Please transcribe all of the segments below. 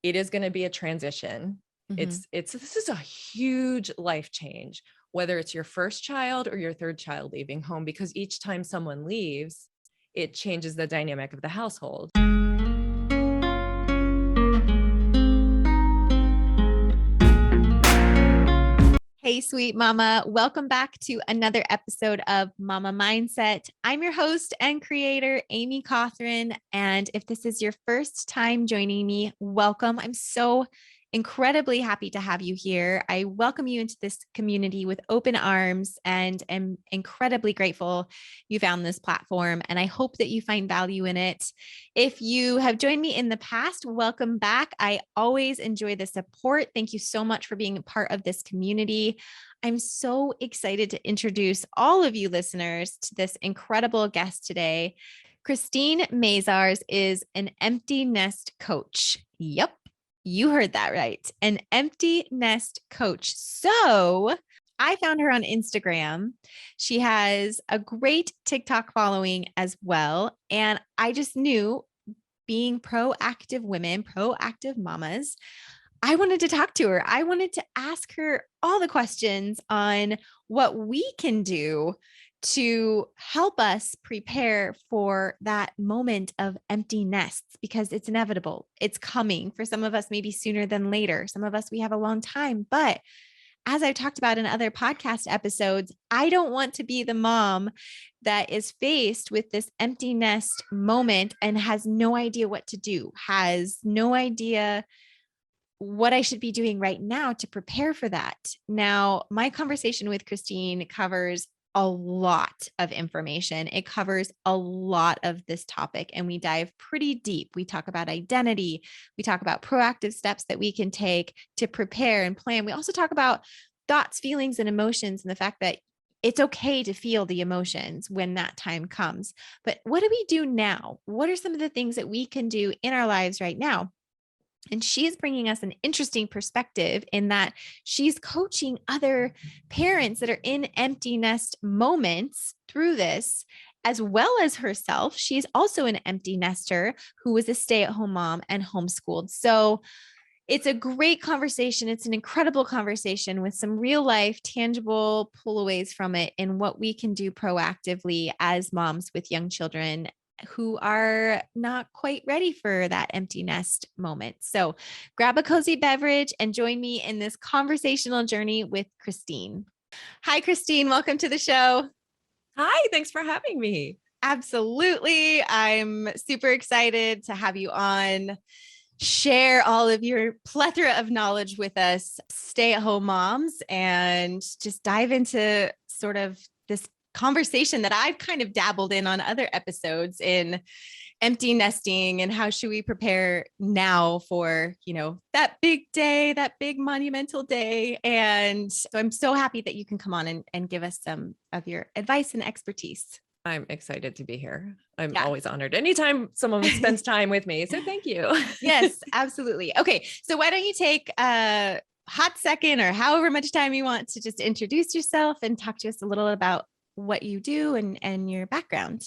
it is going to be a transition. This is a huge life change, whether it's your first child or your third child leaving home, because each time someone leaves, it changes the dynamic of the household. Hey, sweet mama. Welcome back to another episode of Mama Mindset. I'm your host and creator, Amy Cothran. And if this is your first time joining me, welcome. I'm so incredibly happy to have you here. I welcome you into this community with open arms and am incredibly grateful you found this platform. And I hope that you find value in it. If you have joined me in the past, welcome back. I always enjoy the support. Thank you so much for being a part of this community. I'm so excited to introduce all of you listeners to this incredible guest today. Christine Maziarz is an empty nest coach. Yep. You heard that right. An empty nest coach. So I found her on Instagram. She has a great TikTok following as well. And I just knew, being proactive women, proactive mamas, I wanted to talk to her. I wanted to ask her all the questions on what we can do to help us prepare for that moment of empty nests, because it's inevitable. It's coming for some of us, maybe sooner than later. Some of us, we have a long time. But as I've talked about in other podcast episodes, I don't want to be the mom that is faced with this empty nest moment and has no idea what to do, has no idea what I should be doing right now to prepare for that. Now, my conversation with Christine covers a lot of information. It covers a lot of this topic, and we dive pretty deep. We talk about identity. We talk about proactive steps that we can take to prepare and plan. We also talk about thoughts, feelings, and emotions, and the fact that it's okay to feel the emotions when that time comes. But what do we do now? What are some of the things that we can do in our lives right now? And she is bringing us an interesting perspective in that she's coaching other parents that are in empty nest moments through this, as well as herself. She's also an empty nester who was a stay-at-home mom and homeschooled. So it's a great conversation. It's an incredible conversation with some real life, tangible pullaways from it and what we can do proactively as moms with young children who are not quite ready for that empty nest moment. So grab a cozy beverage and join me in this conversational journey with Christine. Hi, Christine. Welcome to the show. Hi, thanks for having me. Absolutely. I'm super excited to have you on. Share all of your plethora of knowledge with us, stay-at-home moms, and just dive into sort of this conversation that I've kind of dabbled in on other episodes in empty nesting and how should we prepare now for, that big day, that big monumental day. And so I'm so happy that you can come on and give us some of your advice and expertise. I'm excited to be here. I'm always honored anytime someone spends time with me. So thank you. Yes, absolutely. Okay. So why don't you take a hot second or however much time you want to just introduce yourself and talk to us a little about what you do and your background.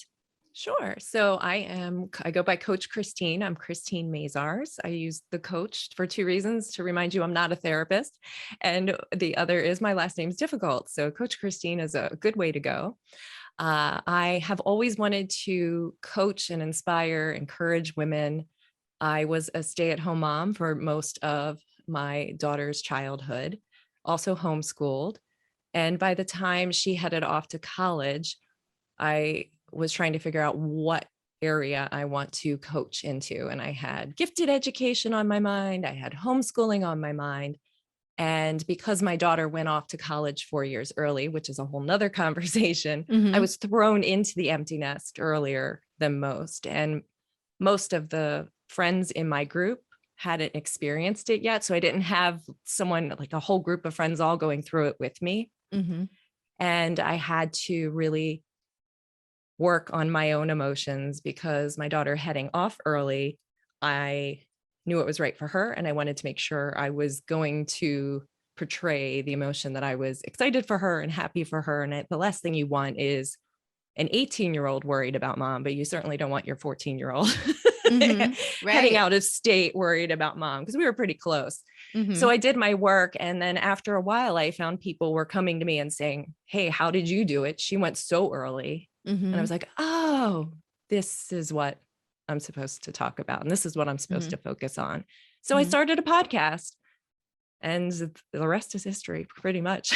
Sure. So I go by Coach Christine. I'm Christine Maziarz. I use the coach for two reasons: to remind you I'm not a therapist, and the other is my last name's difficult. So Coach Christine is a good way to go. I have always wanted to coach and inspire, encourage women. I was a stay-at-home mom for most of my daughter's childhood, also homeschooled. And by the time she headed off to college, I was trying to figure out what area I want to coach into. And I had gifted education on my mind. I had homeschooling on my mind. And because my daughter went off to college 4 years early, which is a whole nother conversation, I was thrown into the empty nest earlier than most. And most of the friends in my group hadn't experienced it yet. So I didn't have someone, like a whole group of friends all going through it with me. And I had to really work on my own emotions because my daughter heading off early, I knew it was right for her. And I wanted to make sure I was going to portray the emotion that I was excited for her and happy for her. And the last thing you want is an 18-year-old worried about mom, but you certainly don't want your 14-year-old heading Right. out of state, worried about mom, because we were pretty close. So Mhm. I did my work. And then after a while, I found people were coming to me and saying, hey, how did you do it? She went so early. And I was Mhm. like, oh, this is what I'm supposed to talk about. And this is what I'm supposed to Mhm. focus on. So I Mhm. started a podcast, and the rest is history, pretty much.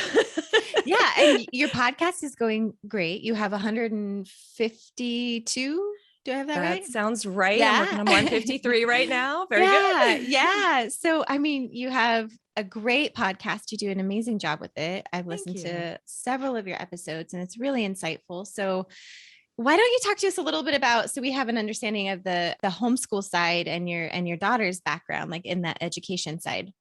Yeah, and your podcast is going great. You have 152. Do I have that right? That sounds right. I'm working Yeah. on 153 right now. Very Yeah, good. yeah. So, I mean, you have a great podcast. You do an amazing job with it. I've Thank listened you. to several of your episodes and it's really insightful. So, why don't you talk to us a little bit about, so we have an understanding of the homeschool side and your daughter's background, like in that education side.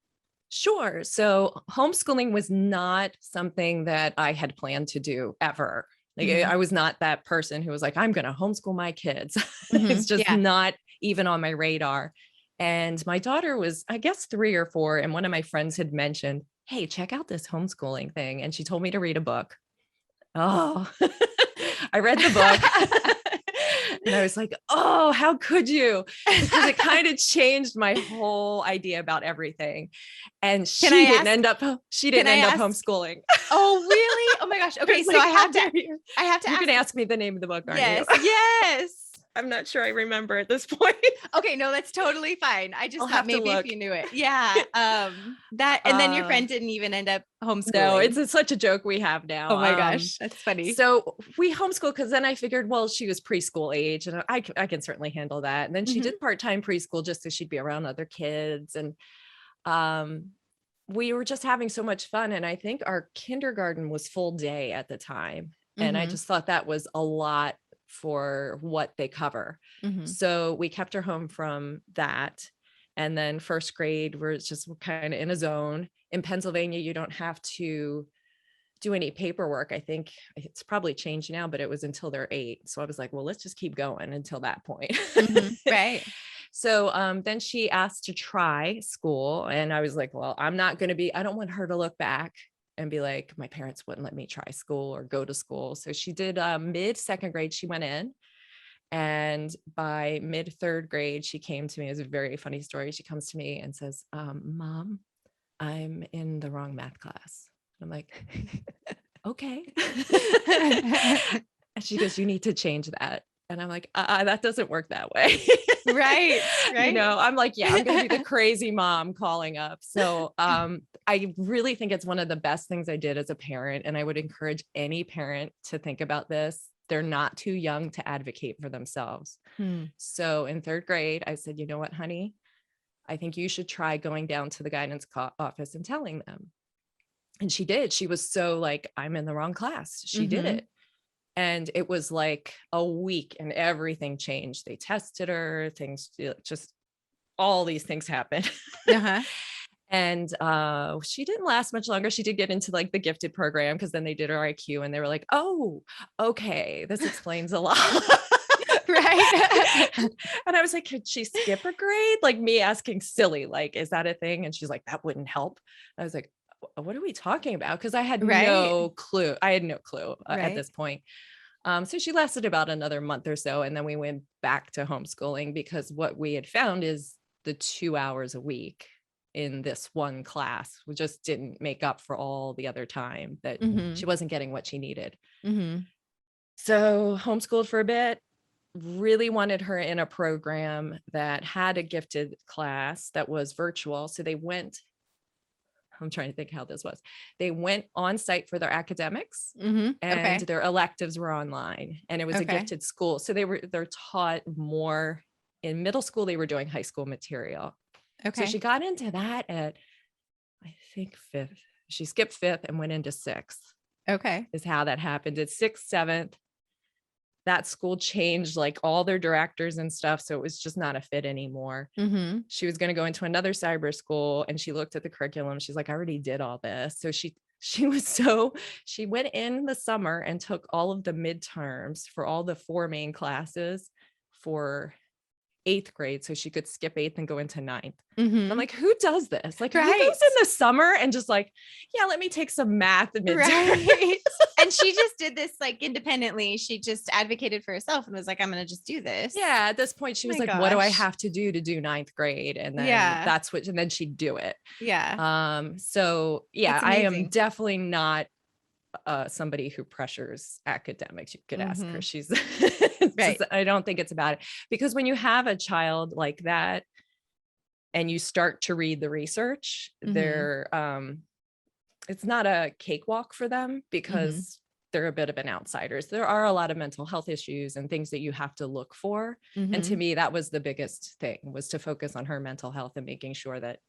Sure. So homeschooling was not something that I had planned to do ever. Like Mhm. I was not that person who was like, I'm going to homeschool my kids. It's Mhm. just Yeah. not even on my radar. And my daughter was, I guess, 3 or 4. And one of my friends had mentioned, hey, check out this homeschooling thing. And she told me to read a book. Oh, I read the book. And I was like, oh, how could you? Because it kind of changed my whole idea about everything. And Can I she didn't ask? Can I end up ask? homeschooling. Oh, really? Oh my gosh. I Okay, was so like, I how have to dare you? I have to You're ask. going to ask me the name of the book, aren't you? Yes. Yes. I'm not sure I remember at this point. Okay, no, that's totally fine. I just I'll thought have to maybe if look. you knew it. Yeah. That, and then your Uh, friend didn't even end up no, homeschooling. it's such a joke we have Oh now. my gosh, that's funny. So we homeschool because then I figured, well, she was preschool age and I can certainly handle that. And then she Mhm. did part-time preschool just so she'd be around other kids. And um, we were just having so much fun. And I think our kindergarten was full day at the time. And I Mhm. just thought that was a lot for what they cover. Mhm. So we kept her home from that. And then first grade, we're just kind of in a zone. In Pennsylvania, you don't have to do any paperwork. I think it's probably changed now, but it was until they're 8. So I was like, well, let's just keep going until that point. Mhm. Right. So then she asked to try school. And I was like, well, I don't want her to look back and be like, my parents wouldn't let me try school or go to school. So she did mid second grade, she went in. And by mid third grade, she came to me. It was a very funny story. She comes to me and says, Mom, I'm in the wrong math class. I'm like, okay. And she goes, you need to change that. And I'm like, that doesn't work that way. Right. Right. I'm like, yeah, I'm going to be the crazy mom calling up. So I really think it's one of the best things I did as a parent. And I would encourage any parent to think about this. They're not too young to advocate for themselves. Hmm. So in third grade, I said, you know what, honey, I think you should try going down to the guidance office and telling them. And she did. She was so like, I'm in the wrong class. She did Mhm. it. And it was like a week and everything changed. They tested her, things just all these things happened. Uh-huh. And she didn't last much longer. She did get into like the gifted program because then they did her IQ and they were like, oh, okay, this explains a lot. Right. And I was like, could she skip a grade? Like me asking silly, like, is that a thing? And she's like, that wouldn't help. I was like, what are we talking about? Because I had Right. no clue. I had no clue at Right. this point. So she lasted about another month or so. And then we went back to homeschooling because what we had found is the 2 hours a week in this one class, we just didn't make up for all the other time that she Mhm. wasn't getting what she needed. Mhm. So homeschooled for a bit, really wanted her in a program that had a gifted class that was virtual. So I'm trying to think how this was. They went on site for their academics Mhm. and Okay. their electives were online, and it was a Okay. gifted school. So they're taught more in middle school. They were doing high school material. So she Okay. got into that at, I think, 5th. She skipped 5th and went into 6th Okay. is how that happened. At 6th, 7th, that school changed like all their directors and stuff. So it was just not a fit anymore. Mhm. She was going to go into another cyber school and she looked at the curriculum. She's like, I already did all this. So she went in the summer and took all of the midterms for all the 4 main classes for 8th grade so she could skip 8th and go into 9th. Mhm. I'm like, who does this? Like, who Right. goes in the summer and just like, yeah, let me take some math midterm. Right. And she just did this like independently. She just advocated for herself and was like, I'm going to just do this. Yeah. At this point, she was My like, what do I gosh. have to do 9th grade? And then Yeah. and then she'd do it. Yeah. So yeah, That's I am amazing. definitely not somebody who pressures academics. You could ask her. Mhm. She's Right. just, I don't think it's about it, because when you have a child like that and you start to read the research, Mhm. it's not a cakewalk for them Mhm. because they're a bit of an outsiders. There are a lot of mental health issues and things that you have to look for. And to Mhm. me, that was the biggest thing, was to focus on her mental health and making sure that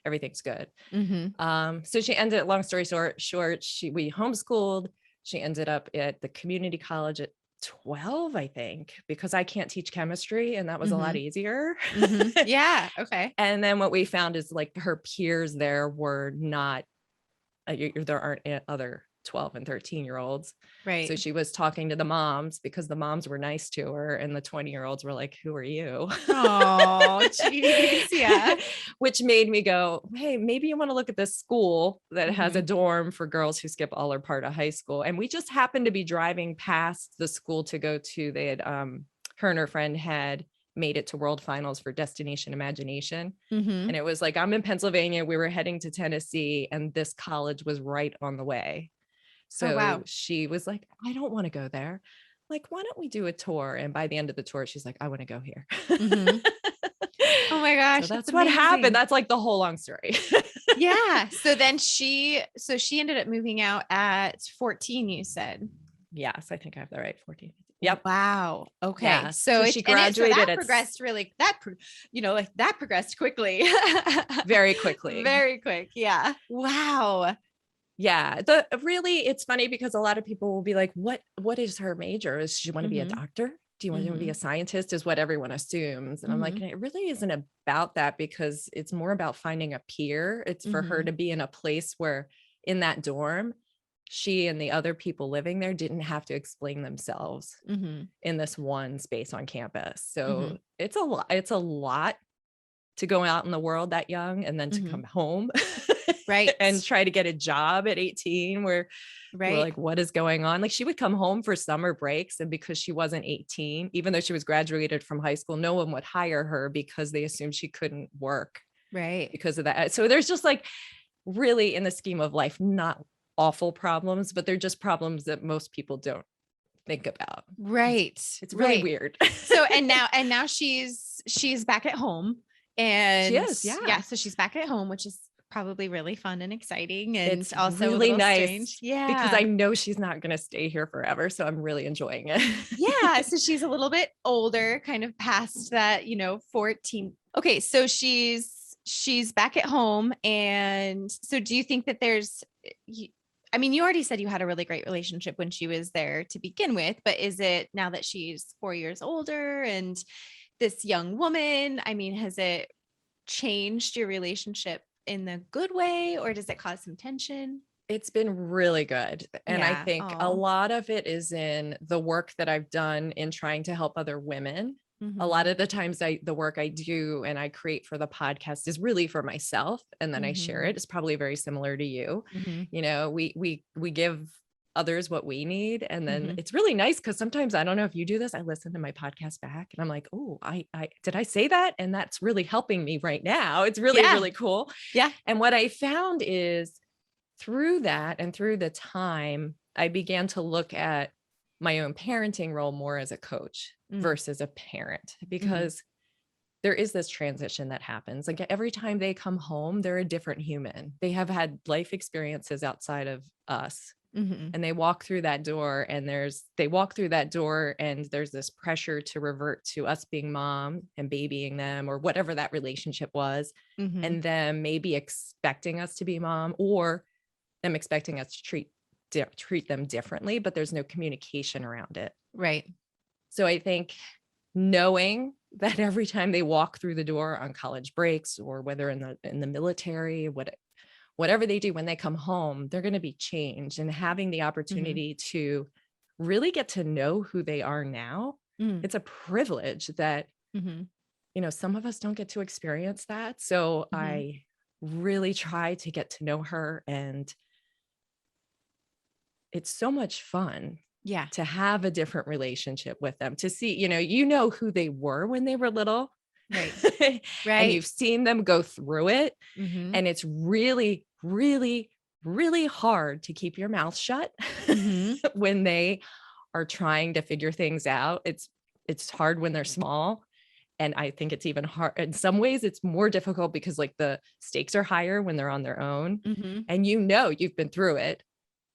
everything's good. Mhm. So she ended, long story short, we homeschooled. She ended up at the community college at 12, I think, because I can't teach chemistry and that was a lot Mhm. easier. Mhm. Yeah. Okay. And then what we found is like her peers there were not, there aren't other 12 and 13-year-olds. So Right. she was talking to the moms because the moms were nice to her and the 20-year-olds were like, who are you? Oh, geez. Yeah. Which made me go, hey, maybe you want to look at this school that has a Mhm. dorm for girls who skip all or part of high school. And we just happened to be driving past the school to go to, they had, her and her friend had made it to World Finals for Destination Imagination. Mhm. And it was like, I'm in Pennsylvania, we were heading to Tennessee, and this college was right on the way. Oh, So wow. she was like, I don't want to go there. Like, why don't we do a tour? And by the end of the tour, she's like, I want to go here. Mhm. Oh my So gosh, that's that's what happened. amazing. That's like the whole long story. Yeah. So then she ended up moving out at 14, you said. Yes, I think I have that right. 14. Yep. Wow. Okay. Yeah. So So it she and it so that graduated progressed really like that progressed quickly. very quickly. Very quick. Yeah. Wow. Yeah. Really, it's funny because a lot of people will be like, what is her major? Does she want to be a Mhm. doctor? Do you want to be a Mhm. scientist? Is what everyone assumes. And I'm like, Mhm. it really isn't about that, because it's more about finding a peer. It's for her Mhm. to be in a place where in that dorm, she and the other people living there didn't have to explain themselves Mhm. in this one space on campus. So Mhm. it's a lot to go out in the world that young and then to come Mhm. home Right. and try to get a job at 18 where we're Right. like, what is going on? Like, she would come home for summer breaks, and because she wasn't 18, even though she was graduated from high school, no one would hire her because they assumed she couldn't work Right. because of that. So there's just like, really, in the scheme of life, not awful problems, but they're just problems that most people don't think about. Right. It's really Right. weird. So and now she's back at home She and is, yeah, yeah. so she's back at home, which is probably really fun and exciting and It's also a really little strange. nice because Yeah. I know she's not going to stay here forever. So I'm really enjoying it. Yeah, so she's a little bit older, kind of past that, 14. Okay, so she's back at home and so do you think that I mean, you already said you had a really great relationship when she was there to begin with, but is it now that she's 4 years older and this young woman, I mean, has it changed your relationship in the good way or does it cause some tension? It's been really good. And I Yeah. think a Oh. lot of it is in the work that I've done in trying to help other women. A lot Mhm. of the times the work I do and I create for the podcast is really for myself. And then I share Mhm. it. It's probably very similar to you. Mhm. We give others what we need. And then Mhm. it's really nice because sometimes, I don't know if you do this, I listen to my podcast back and I'm like, oh, I did I say that? And that's really helping me right now. It's really, Yeah. really cool. Yeah. And what I found is, through that and through the time, I began to look at my own parenting role more as a coach Mm. versus a parent, Mhm. because there is this transition that happens. Like, every time they come home, they're a different human. They have had life experiences outside of us. Mhm. And they walk through that door and there's this pressure to revert to us being mom and babying them or whatever that relationship was. Mhm. And them maybe expecting us to be mom, or them expecting us to treat them differently, but there's no communication around it. Right. So I think knowing that every time they walk through the door on college breaks, or whether in the military, whatever they do when they come home, they're going to be changed, and having the Mhm. opportunity to really get to know who they are now, Mm. it's a privilege that Mhm. some of us don't get to experience that. So Mhm. I really try to get to know her, and it's so much fun Yeah. to have a different relationship with them, to see, who they were when they were little. Right. And Right. you've seen them go through it. Mhm. And it's really, really, really hard to keep your mouth shut Mhm. when they are trying to figure things out. It's hard when they're small. And I think it's even hard in some ways. It's more difficult because like the stakes are higher when they're on their own, Mhm. and you've been through it,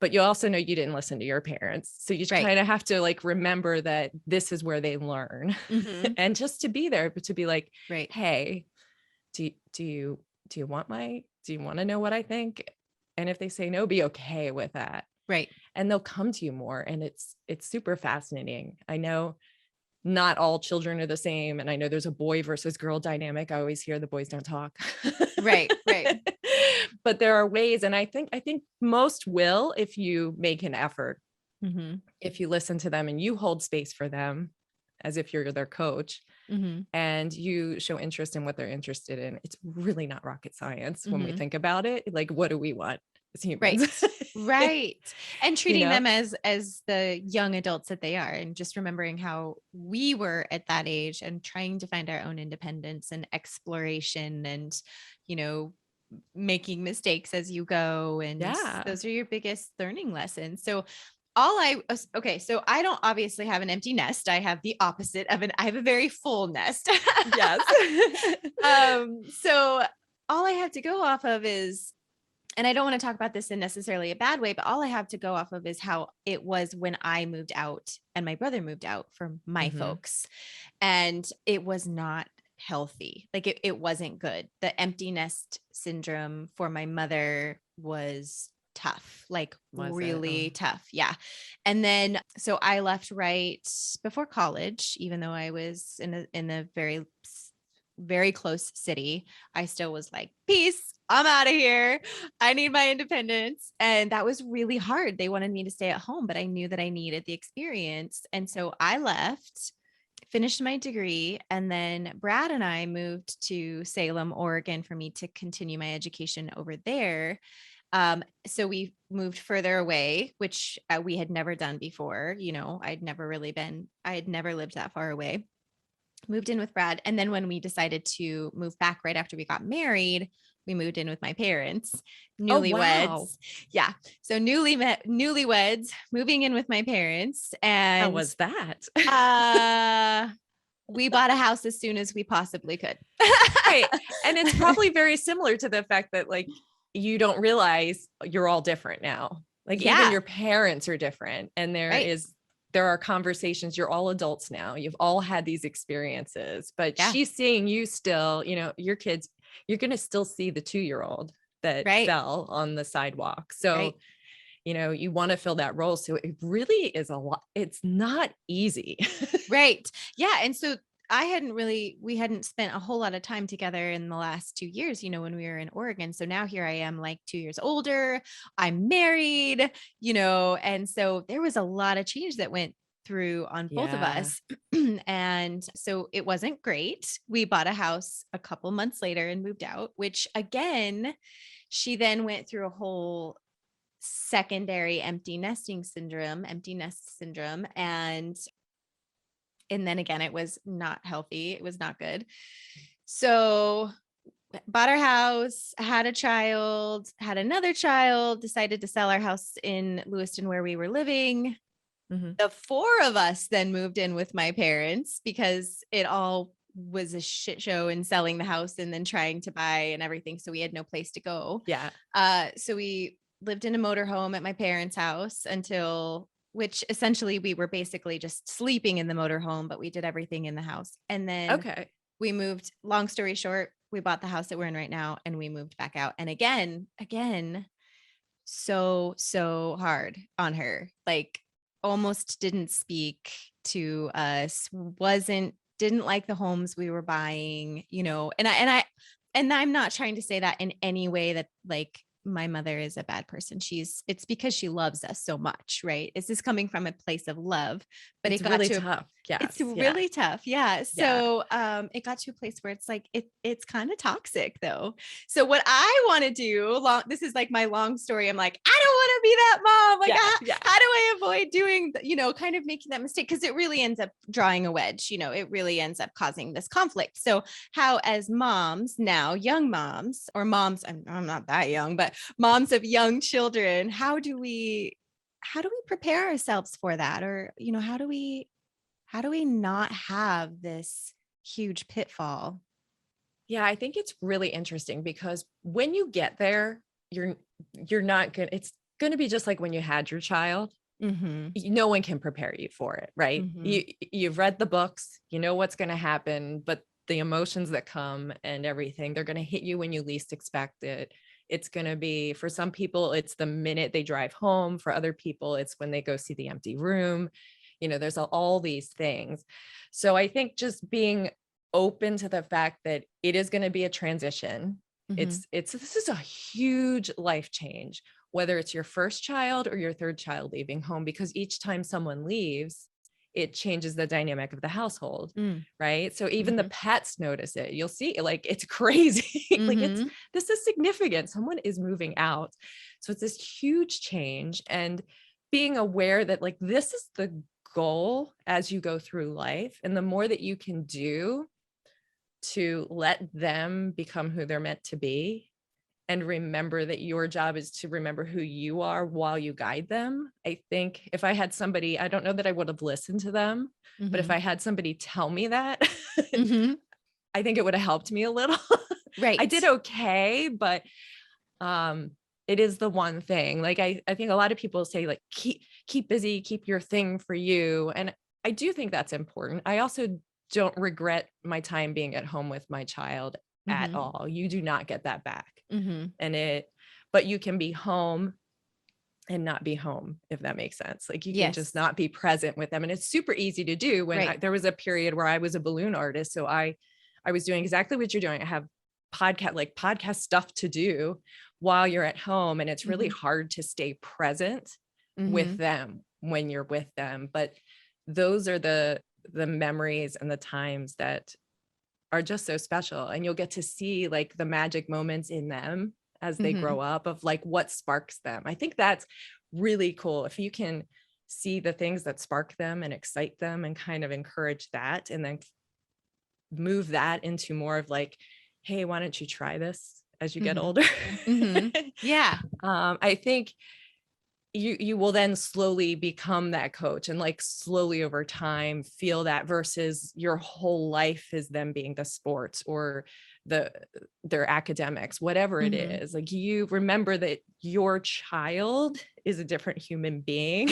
but you also know you didn't listen to your parents. So you Right. kind of have to like remember that this is where they learn. Mhm. And just to be there, but to be like, Right. hey, do you want to know what I think? And if they say no, be okay with that. Right. And they'll come to you more. And it's super fascinating. I know not all children are the same. And I know there's a boy versus girl dynamic. I always hear the boys don't talk. Right. Right. But there are ways. And I think most will, if you make an effort, Mhm. if you listen to them and you hold space for them as if you're their coach, Mhm. and you show interest in what they're interested in. It's really not rocket science when we Mhm. think about it. Like, what do we want as Right. humans? Right. And you treating know? them as the young adults that they are, and just remembering how we were at that age and trying to find our own independence and exploration and, you know, making mistakes as you go. And Yeah. those are your biggest learning lessons. So okay, so I don't obviously have an empty nest. I have the opposite of I have a very full nest. Yes. So all I have to go off of is, and I don't want to talk about this in necessarily a bad way, but all I have to go off of is how it was when I moved out and my brother moved out for my Mhm. folks. And it was not healthy. Like it wasn't good. The empty nest syndrome for my mother was tough, like Was it? Oh. really tough. Yeah. And then so I left right before college, even though I was in a very close city. I still was like, peace, I'm out of here. I need my independence. And that was really hard. They wanted me to stay at home, but I knew that I needed the experience. And so I left, finished my degree, and then Brad and I moved to Salem, Oregon for me to continue my education over there. So we moved further away, which we had never done before. I had never lived that far away. Moved in with Brad. And then when we decided to move back right after we got married, we moved in with my parents, Oh, wow. newlyweds. Yeah. So newlyweds moving in with my parents. How And was that? uh we bought a house as soon as we possibly could. Right. And it's probably very similar to the fact that like you don't realize you're all different now. Like even Yeah. your parents are different. And Right. there are conversations. You're all adults now. You've all had these experiences, but Yeah. she's seeing you still, your kids, you're going to still see the 2-year-old that Right. fell on the sidewalk. Right. So, you want to fill that role. So it really is a lot. It's not easy. Right. Yeah. And so we hadn't spent a whole lot of time together in the last 2 years, when we were in Oregon. So now here I am, like 2 years older, I'm married, and so there was a lot of change that went through on both of Yeah. us. And so it wasn't great. We bought a house a couple months later and moved out, which again, she then went through a whole secondary empty nest syndrome. And then again, it was not healthy. It was not good. So bought our house, had a child, had another child, decided to sell our house in Lewiston where we were living. Mhm. The four of us then moved in with my parents because it all was a shit show in selling the house and then trying to buy and everything. So we had no place to go. Yeah. So we lived in a motorhome at my parents' house which essentially we were basically just sleeping in the motorhome, but we did everything in the house. And then Okay. we moved, long story short, we bought the house that we're in right now and we moved back out. And again, so hard on her. Like almost didn't speak to us, didn't like the homes we were buying, and I'm not trying to say that in any way that like my mother is a bad person. It's because she loves us so much, right? Is this coming from a place of love? But It's it got really to tough. Yes. it's Yeah. really tough. Yeah. Yeah. So it got to a place where it's like it's kind of toxic though. So what I want to do, this is like my long story. I'm like, I don't want to be that mom. Like, how do I avoid doing, kind of making that mistake? Because it really ends up drawing a wedge. It really ends up causing this conflict. So how, as moms now, young moms or moms, I'm not that young, but moms of young children, how do we prepare ourselves for that? Or, how do we not have this huge pitfall? Yeah, I think it's really interesting because when you get there, you're not going to, it's going to be just like when you had your child. Mm-hmm. No one can prepare you for it, right? Mm-hmm. You've read the books, you know what's going to happen, but the emotions that come and everything, they're going to hit you when you least expect it. It's going to be, for some people, it's the minute they drive home. For other people, it's when they go see the empty room. There's all these things. So I think just being open to the fact that it is going to be a transition. Mm-hmm. This is a huge life change, whether it's your first child or your third child leaving home, because each time someone leaves, it changes the dynamic of the household. Right. So even the pets notice it. You'll see, like, it's crazy. Like, this is significant. Someone is moving out. So it's this huge change, and being aware that, like, this is the goal as you go through life. And the more that you can do to let them become who they're meant to be, and remember that your job is to remember who you are while you guide them. I think if I had somebody, I don't know that I would have listened to them, but if I had somebody tell me that, I think it would have helped me a little. Right. I did okay, but it is the one thing. Like, I think a lot of people say, like, keep busy, keep your thing for you. And I do think that's important. I also don't regret my time being at home with my child at all. You do not get that back. But you can be home and not be home, if that makes sense. Like, you can just not be present with them. And it's super easy to do when there was a period where I was a balloon artist. So I was doing exactly what you're doing. I have podcast stuff to do while you're at home. And it's really hard to stay present with them when you're with them. But those are the memories and the times that are just so special. And you'll get to see, like, the magic moments in them as they grow up, of like what sparks them. I think that's really cool. If you can see the things that spark them and excite them and kind of encourage that, and then move that into more of like, hey, why don't you try this as you get older? Yeah. I think you will then slowly become that coach, and, like, slowly over time feel that, versus your whole life is them being the sports or their academics, whatever it is. Like, you remember that your child is a different human being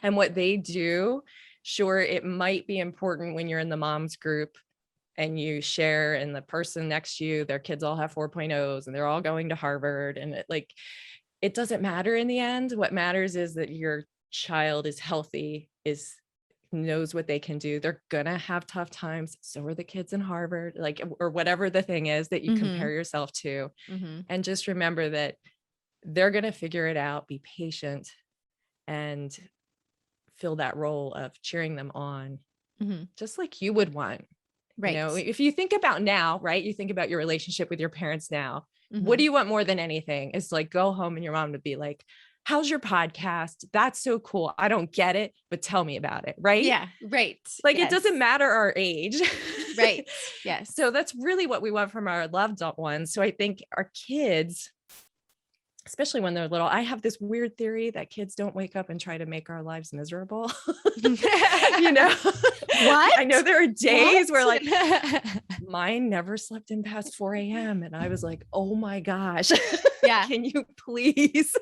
and what they do. Sure, it might be important when you're in the moms group and you share, and the person next to you, their kids all have 4.0s and they're all going to Harvard, and it doesn't matter in the end. What matters is that your child is healthy, knows what they can do. They're gonna have tough times. So are the kids in Harvard, like, or whatever the thing is that you compare yourself to. And just remember that they're gonna figure it out. Be patient and fill that role of cheering them on, just like you would want. Right. If you think about now, right? You think about your relationship with your parents now. What do you want more than anything? Is like, go home and your mom would be like, how's your podcast? That's so cool. I don't get it, but tell me about it. Right. Yeah. Right. Like, it doesn't matter our age. Right. Yes. So that's really what we want from our loved ones. So I think our kids, especially when they're little, I have this weird theory that kids don't wake up and try to make our lives miserable. What? I know there are days where, like, mine never slept in past 4 a.m. And I was like, oh my gosh, can you please?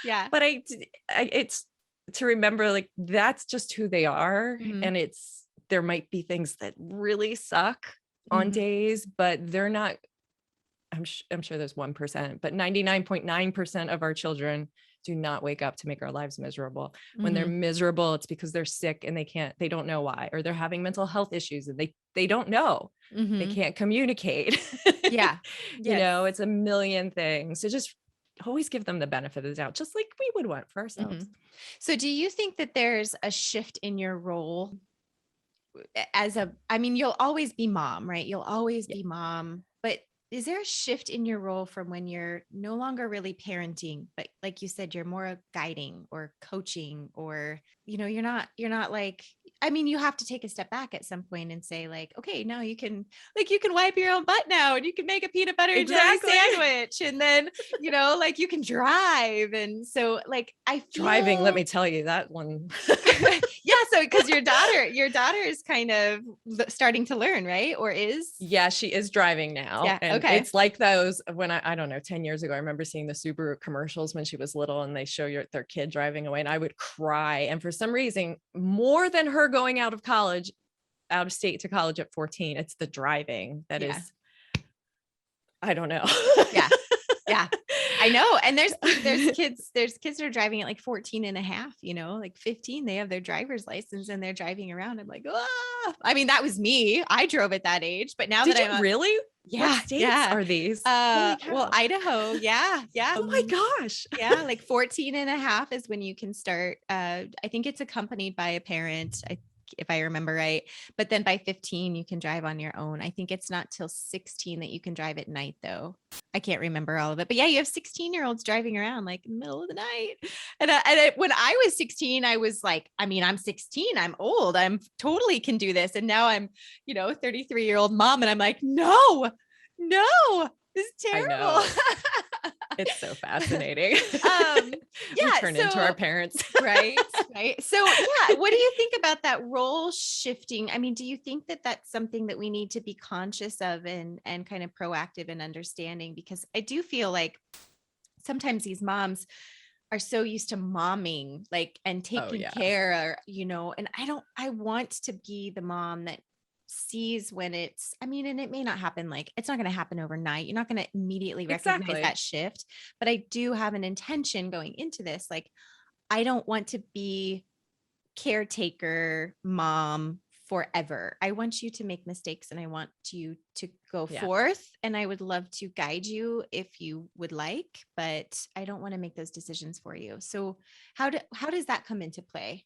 Yeah. But it's to remember, like, that's just who they are. And there might be things that really suck on days, but they're not, I'm sure there's 1%, but 99.9% of our children do not wake up to make our lives miserable. When they're miserable, it's because they're sick and they don't know why, or they're having mental health issues and they don't know, they can't communicate. Yeah. It's a million things. So just always give them the benefit of the doubt, just like we would want for ourselves. Mhm. So do you think that there's a shift in your role I mean, you'll always be mom, right? You'll always Yeah. be mom, but is there a shift in your role from when you're no longer really parenting, but like you said, you're more guiding or coaching, or, you're not like, I mean, you have to take a step back at some point and say like, okay, now you can wipe your own butt now and you can make a peanut butter and jelly Exactly. sandwich. And then, like you can drive. And so like, I Driving, let feel me tell you that one. yeah. So, because your daughter is kind of starting to learn, right? Or is? Yeah, she is driving now. Yeah. And Okay. it's like those when I don't know, 10 years ago, I remember seeing the Subaru commercials when she was little and they show their kid driving away and I would cry. And for some reason, more than her going out of state to college at 14, it's the driving that Yeah. is, I don't know. Yeah. Yeah. I know. And there's kids that are driving at like 14 and a half, like 15, they have their driver's license and they're driving around. I'm like, ah, I mean, that was me. I drove at that age, but now Did that you I'm really? yeah, What states yeah. are these? Holy Well, cow. Idaho. Yeah. Yeah. Oh my gosh. Yeah, like 14 and a half is when you can start. I think it's accompanied by a parent, if I remember right. But then by 15, you can drive on your own. I think it's not till 16 that you can drive at night, though. I can't remember all of it. But yeah, you have 16-year-olds driving around like in the middle of the night. When I was 16, I was like, I mean, I'm 16, I'm old, I'm totally can do this. And now I'm, 33-year-old mom. And I'm like, no, this is terrible. It's so fascinating. Yeah, We turn into our parents. right. So yeah, what do you think about that role shifting? I mean, do you think that that's something that we need to be conscious of and kind of proactive in understanding? Because I do feel like sometimes these moms are so used to momming, like, and taking care, and I want to be the mom that sees when it's, I mean, and it may not happen, like, it's not going to happen overnight. You're not going to immediately recognize that shift, but I do have an intention going into this. Like, I don't want to be caretaker mom forever. I want you to make mistakes and I want you to go forth, and I would love to guide you if you would like, but I don't want to make those decisions for you. So how does that come into play?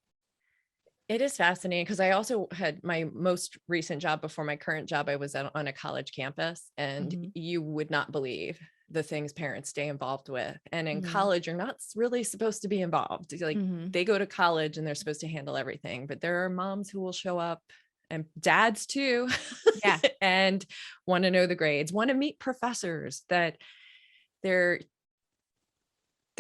It is fascinating because I also had my most recent job before my current job. I was on a college campus, and you would not believe the things parents stay involved with. And in college, you're not really supposed to be involved. Like they go to college and they're supposed to handle everything, but there are moms who will show up, and dads too. Yeah. And want to know the grades, want to meet professors that their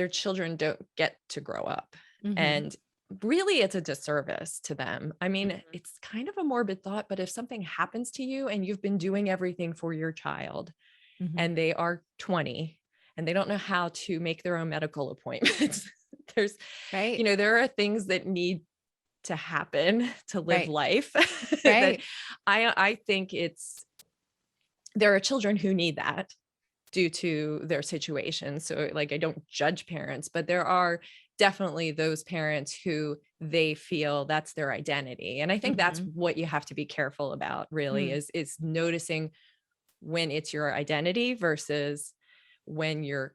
children don't get to grow up. And really, it's a disservice to them. I mean, it's kind of a morbid thought, but if something happens to you and you've been doing everything for your child and they are 20 and they don't know how to make their own medical appointments, there's, there are things that need to happen to live life. That I think there are children who need that due to their situation. So like, I don't judge parents, but there are definitely those parents who they feel that's their identity. And I think that's what you have to be careful about, really, is noticing when it's your identity versus when you're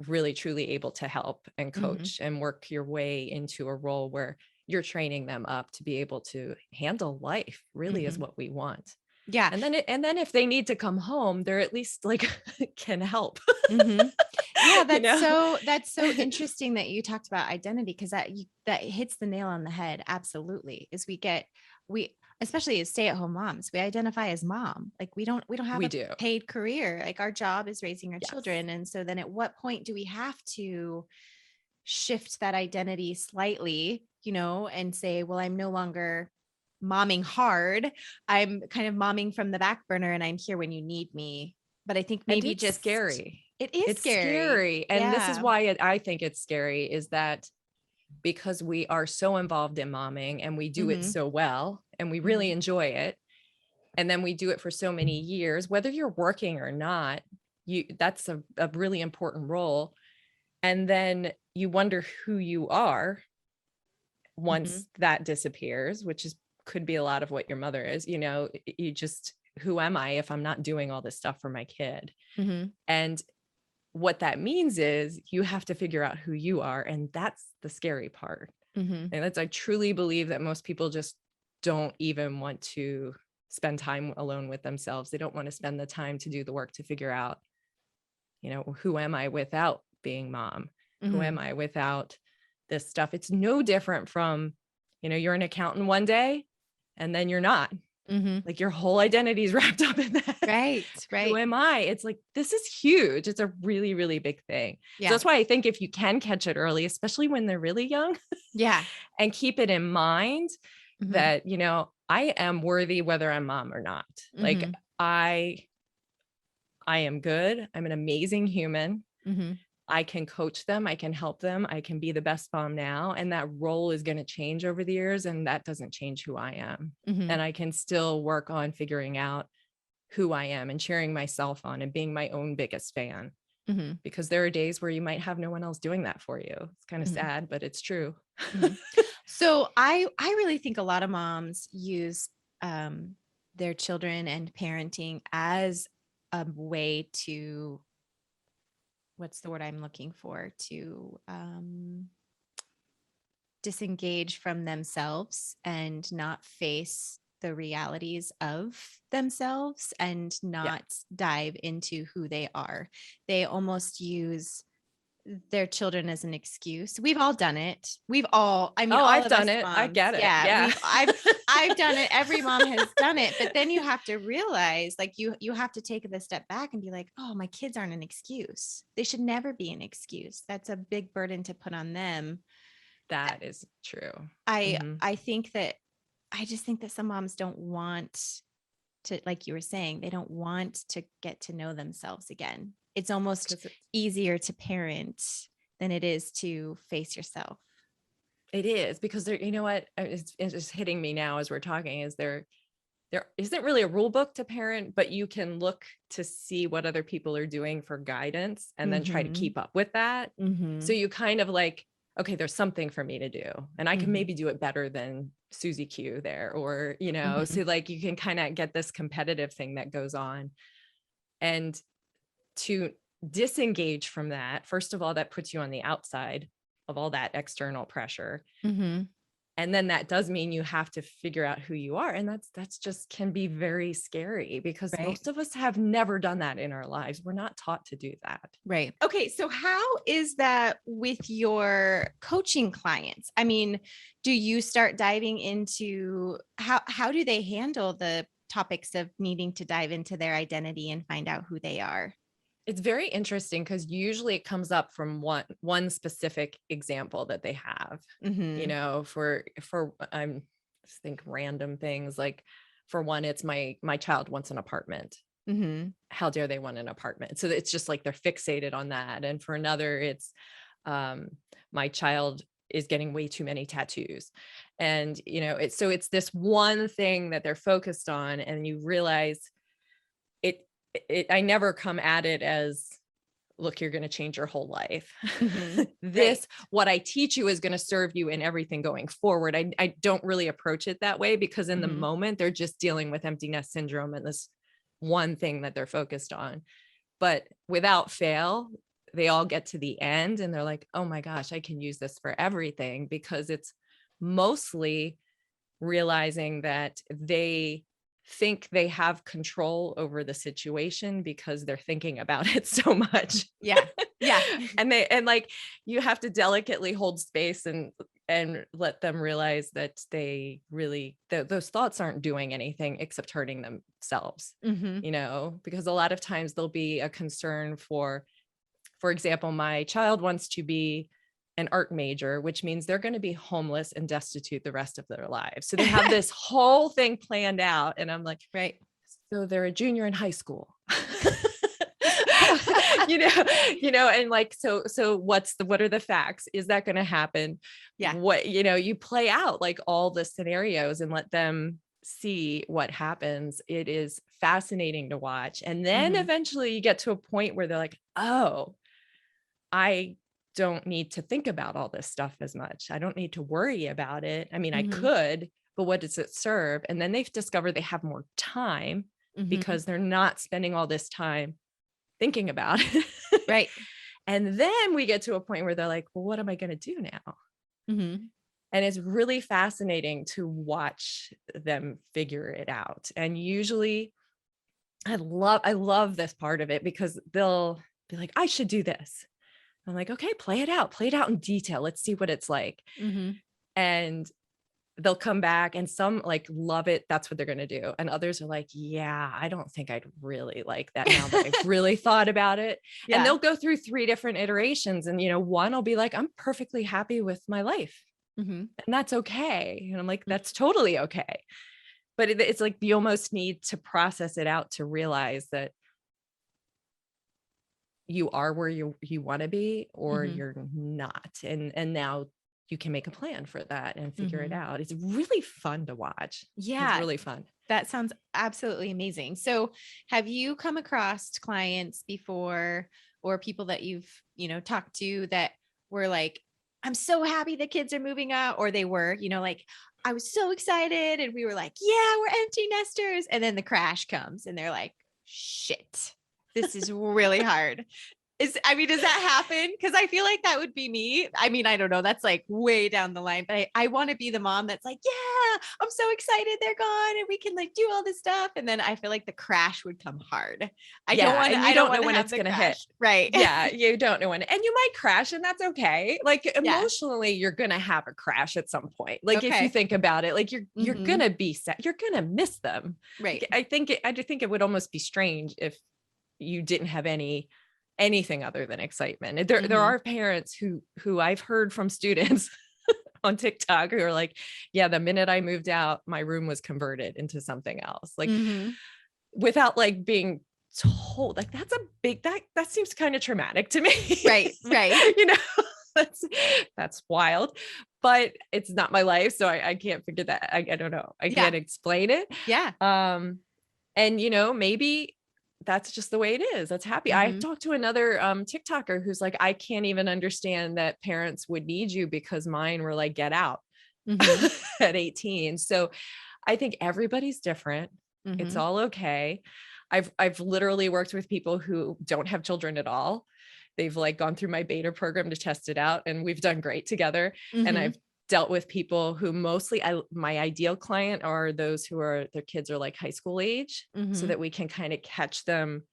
really truly able to help and coach and work your way into a role where you're training them up to be able to handle life, really is what we want. Yeah. And then if they need to come home, they're at least like can help. Yeah, that's so interesting that you talked about identity, because that hits the nail on the head. Absolutely. Is we especially as stay-at-home moms, we identify as mom. Like we don't have a paid career. Like our job is raising our children. And so then at what point do we have to shift that identity slightly, and say, well, I'm no longer momming hard. I'm kind of momming from the back burner and I'm here when you need me. But I think maybe it's just scary. It's scary. And this is why I think it's scary, is that because we are so involved in momming and we do it so well and we really enjoy it. And then we do it for so many years, whether you're working or not, that's a really important role. And then you wonder who you are once that disappears, which could be a lot of what your mother is. You just, who am I if I'm not doing all this stuff for my kid? And what that means is you have to figure out who you are. And that's the scary part. Mm-hmm. And I truly believe that most people just don't even want to spend time alone with themselves. They don't want to spend the time to do the work to figure out, who am I without being mom? Who am I without this stuff? It's no different from, you're an accountant one day and then you're not. Mm-hmm. Like your whole identity is wrapped up in that. Right. Who am I? It's like, this is huge. It's a really, really big thing. Yeah. So that's why I think if you can catch it early, especially when they're really young, yeah, and keep it in mind that, I am worthy whether I'm mom or not. Like I am good. I'm an amazing human. I can coach them. I can help them. I can be the best mom now. And that role is going to change over the years. And that doesn't change who I am. And I can still work on figuring out who I am and cheering myself on and being my own biggest fan. Because there are days where you might have no one else doing that for you. It's kind of sad, but it's true. So I really think a lot of moms use their children and parenting as a way to, what's the word I'm looking for, to disengage from themselves and not face the realities of themselves and not dive into who they are. They almost use their children as an excuse. We've all done it. I've done it. Moms, I get it. Yeah. I've done it. Every mom has done it. But then you have to realize, like, you have to take the step back and be like, oh, my kids aren't an excuse. They should never be an excuse. That's a big burden to put on them. That is true. I just think that some moms don't want to, like you were saying, they don't want to get to know themselves again. It's almost easier to parent than it is to face yourself. It is, because there, it's just hitting me now as we're talking, is there isn't really a rule book to parent, but you can look to see what other people are doing for guidance and then try to keep up with that. So you kind of like, okay, there's something for me to do and I can maybe do it better than Susie Q there, or, so like you can kind of get this competitive thing that goes on. And to disengage from that, first of all, that puts you on the outside of all that external pressure. And then that does mean you have to figure out who you are. And that's just can be very scary, because most of us have never done that in our lives. We're not taught to do that. Right. Okay. So how is that with your coaching clients? I mean, do you start diving into how do they handle the topics of needing to dive into their identity and find out who they are? It's very interesting, because usually it comes up from one specific example that they have, for I'm just think random things. Like for one, it's my child wants an apartment. How dare they want an apartment? So it's just like they're fixated on that. And for another, it's my child is getting way too many tattoos. And, it's this one thing that they're focused on. And you realize I never come at it as, look, you're going to change your whole life. What I teach you is going to serve you in everything going forward. I don't really approach it that way, because in the moment they're just dealing with empty nest syndrome and this one thing that they're focused on. But without fail, they all get to the end and they're like, oh my gosh, I can use this for everything, because it's mostly realizing that they think they have control over the situation because they're thinking about it so much. Yeah. and like you have to delicately hold space and let them realize that they really those thoughts aren't doing anything except hurting themselves. Because a lot of times there'll be a concern for example, my child wants to be an art major, which means they're going to be homeless and destitute the rest of their lives. So they have this whole thing planned out. And I'm like, right. So they're a junior in high school, and like, so what are the facts? Is that going to happen? Yeah. What, you play out like all the scenarios and let them see what happens. It is fascinating to watch. And then eventually you get to a point where they're like, oh, I don't need to think about all this stuff as much. I don't need to worry about it. I mean, I could, but what does it serve? And then they've discovered they have more time because they're not spending all this time thinking about it. Right. And then we get to a point where they're like, well, what am I going to do now? Mm-hmm. And it's really fascinating to watch them figure it out. And usually I love this part of it because they'll be like, I should do this. I'm like, okay, play it out in detail. Let's see what it's like. Mm-hmm. And they'll come back and some like love it. That's what they're going to do. And others are like, yeah, I don't think I'd really like that now that I've really thought about it. And Yeah. they'll go through 3 different iterations. And, one will be like, I'm perfectly happy with my life. Mm-hmm. And that's okay. And I'm like, that's totally okay. But it's like, you almost need to process it out to realize that you are where you want to be, or Mm-hmm. you're not. And now you can make a plan for that and figure it Mm-hmm. out. It's really fun to watch. Yeah. It's really fun. That sounds absolutely amazing. So have you come across clients before or people that you've, talked to that were like, I'm so happy the kids are moving out, or they were, like, I was so excited and we were like, yeah, we're empty nesters. And then the crash comes and they're like, shit, this is really hard. Does that happen? Because I feel like that would be me. I mean, I don't know. That's like way down the line, but I want to be the mom that's like, yeah, I'm so excited they're gone and we can like do all this stuff. And then I feel like the crash would come hard. I don't know when it's going to hit. Right. Yeah. You don't know when, and you might crash, and that's okay. Like Yeah. emotionally, you're going to have a crash at some point. Like if you Okay. think about it, like you're Mhm. going to be sad. You're going to miss them. Right. I think it would almost be strange if you didn't have anything other than excitement. There Mhm. are parents who I've heard from students on TikTok who are like, yeah, the minute I moved out, my room was converted into something else. Like Mhm. without like being told, like that's a big, that seems kind of traumatic to me. Right. Right. That's wild, but it's not my life. So I can't figure that. I don't know. I can't explain it. Yeah. And maybe that's just the way it is. That's happy. I Mhm. talked to another TikToker who's like, I can't even understand that parents would need you because mine were like, get out Mhm. at 18. So I think everybody's different. It's Mhm. all okay. I've literally worked with people who don't have children at all. They've like gone through my beta program to test it out, and we've done great together. And Mhm. I've dealt with people who mostly my ideal client are those who are their kids are like high school age, so Mhm. that we can kind of catch them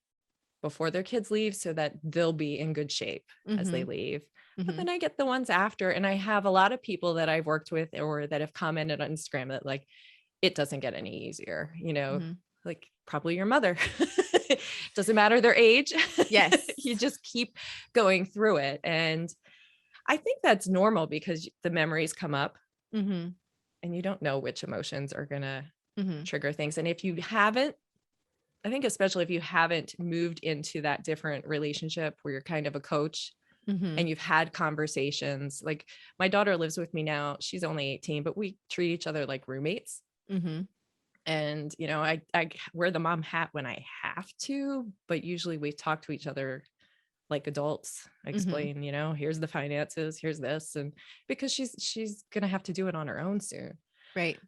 before their kids leave so that they'll be in good shape as they Mhm. leave. But Mhm. then I get the ones after, and I have a lot of people that I've worked with or that have commented on Instagram that like, it doesn't get any easier, Mhm. like probably your mother. Doesn't matter their age. Yes. You just keep going through it. And I think that's normal because the memories come up Mhm. and you don't know which emotions are going to Mhm. trigger things. And if you haven't, I think especially if you haven't moved into that different relationship where you're kind of a coach Mhm. and you've had conversations, like my daughter lives with me now. She's only 18, but we treat each other like roommates. Mhm. And, I wear the mom hat when I have to, but usually we talk to each other like adults, Mhm. explain, here's the finances, here's this. And because she's going to have to do it on her own soon. Right.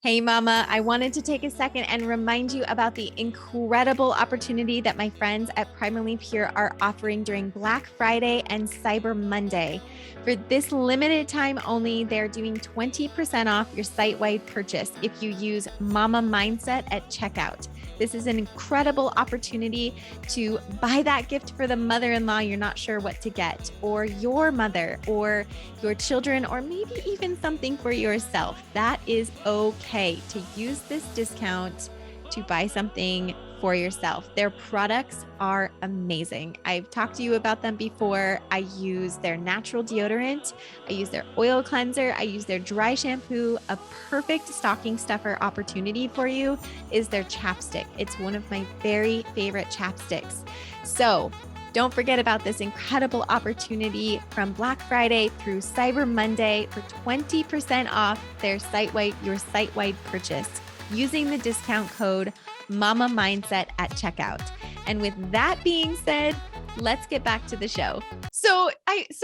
Hey, Mama, I wanted to take a second and remind you about the incredible opportunity that my friends at Primarily Pure are offering during Black Friday and Cyber Monday. For this limited time only, they're doing 20% off your site-wide purchase if you use Mama Mindset at checkout. This is an incredible opportunity to buy that gift for the mother-in-law you're not sure what to get, or your mother, or your children, or maybe even something for yourself. That is okay to use this discount to buy something for yourself. Their products are amazing. I've talked to you about them before. I use their natural deodorant. I use their oil cleanser. I use their dry shampoo. A perfect stocking stuffer opportunity for you is their chapstick. It's one of my very favorite chapsticks. So don't forget about this incredible opportunity from Black Friday through Cyber Monday for 20% off your site-wide purchase using the discount code Mama Mindset at checkout. And with that being said, let's get back to the show. So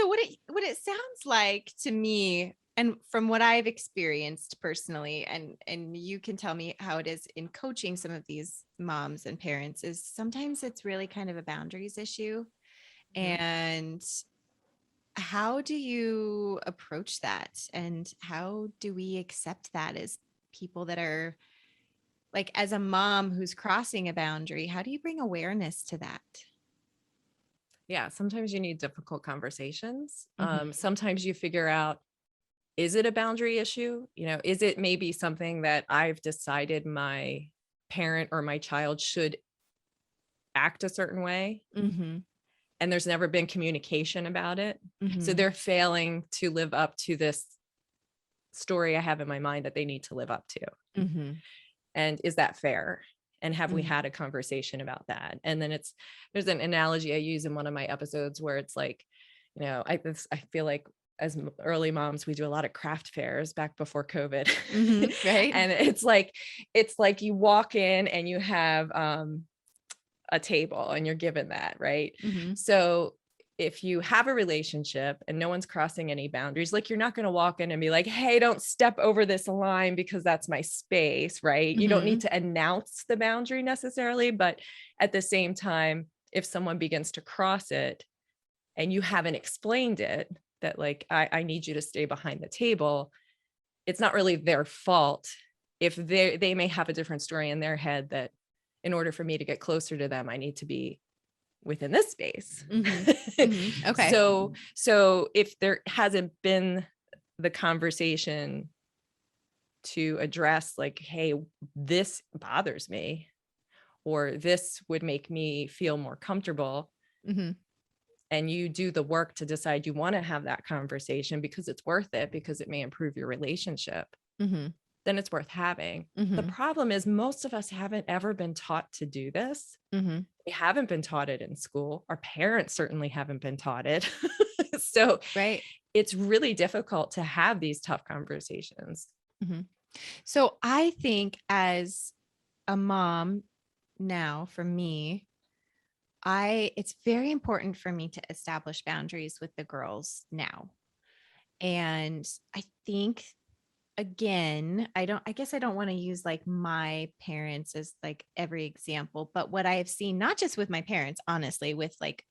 what it sounds like to me, and from what I've experienced personally, and you can tell me how it is in coaching some of these moms and parents, is sometimes it's really kind of a boundaries issue. And how do you approach that? And how do we accept that as people that are like, as a mom who's crossing a boundary, how do you bring awareness to that? Yeah, sometimes you need difficult conversations. Mhm. Sometimes you figure out, is it a boundary issue? Is it maybe something that I've decided my parent or my child should act a certain way, Mhm. and there's never been communication about it? So Mhm. they're failing to live up to this story I have in my mind that they need to live up to. Mhm. And is that fair? And have we Mhm. had a conversation about that? And then there's an analogy I use in one of my episodes where it's like, I feel like as early moms, we do a lot of craft fairs back before COVID. Mhm. Right. And it's like you walk in and you have a table and you're given that, right? Mhm. So if you have a relationship and no one's crossing any boundaries, like, you're not going to walk in and be like, hey, don't step over this line because that's my space, right? You don't need Mhm. to announce the boundary necessarily, but at the same time, if someone begins to cross it and you haven't explained it, that like, I need you to stay behind the table, it's not really their fault. If they may have a different story in their head that in order for me to get closer to them, I need to be within this space. Mhm. Mhm. Okay. So if there hasn't been the conversation to address like, hey, this bothers me, or this would make me feel more comfortable, Mhm. and you do the work to decide you want to have that conversation because it's worth it, because it may improve your relationship, Mhm. then it's worth having. The Mhm. problem is most of us haven't ever been taught to do this. Mhm. We haven't been taught it in school. Our parents certainly haven't been taught it. So Right. it's really difficult to have these tough conversations. Mhm. So I think as a mom now, for me, it's very important for me to establish boundaries with the girls now. And I think, again, I guess I don't want to use like my parents as like every example, but what I have seen, not just with my parents, honestly, with like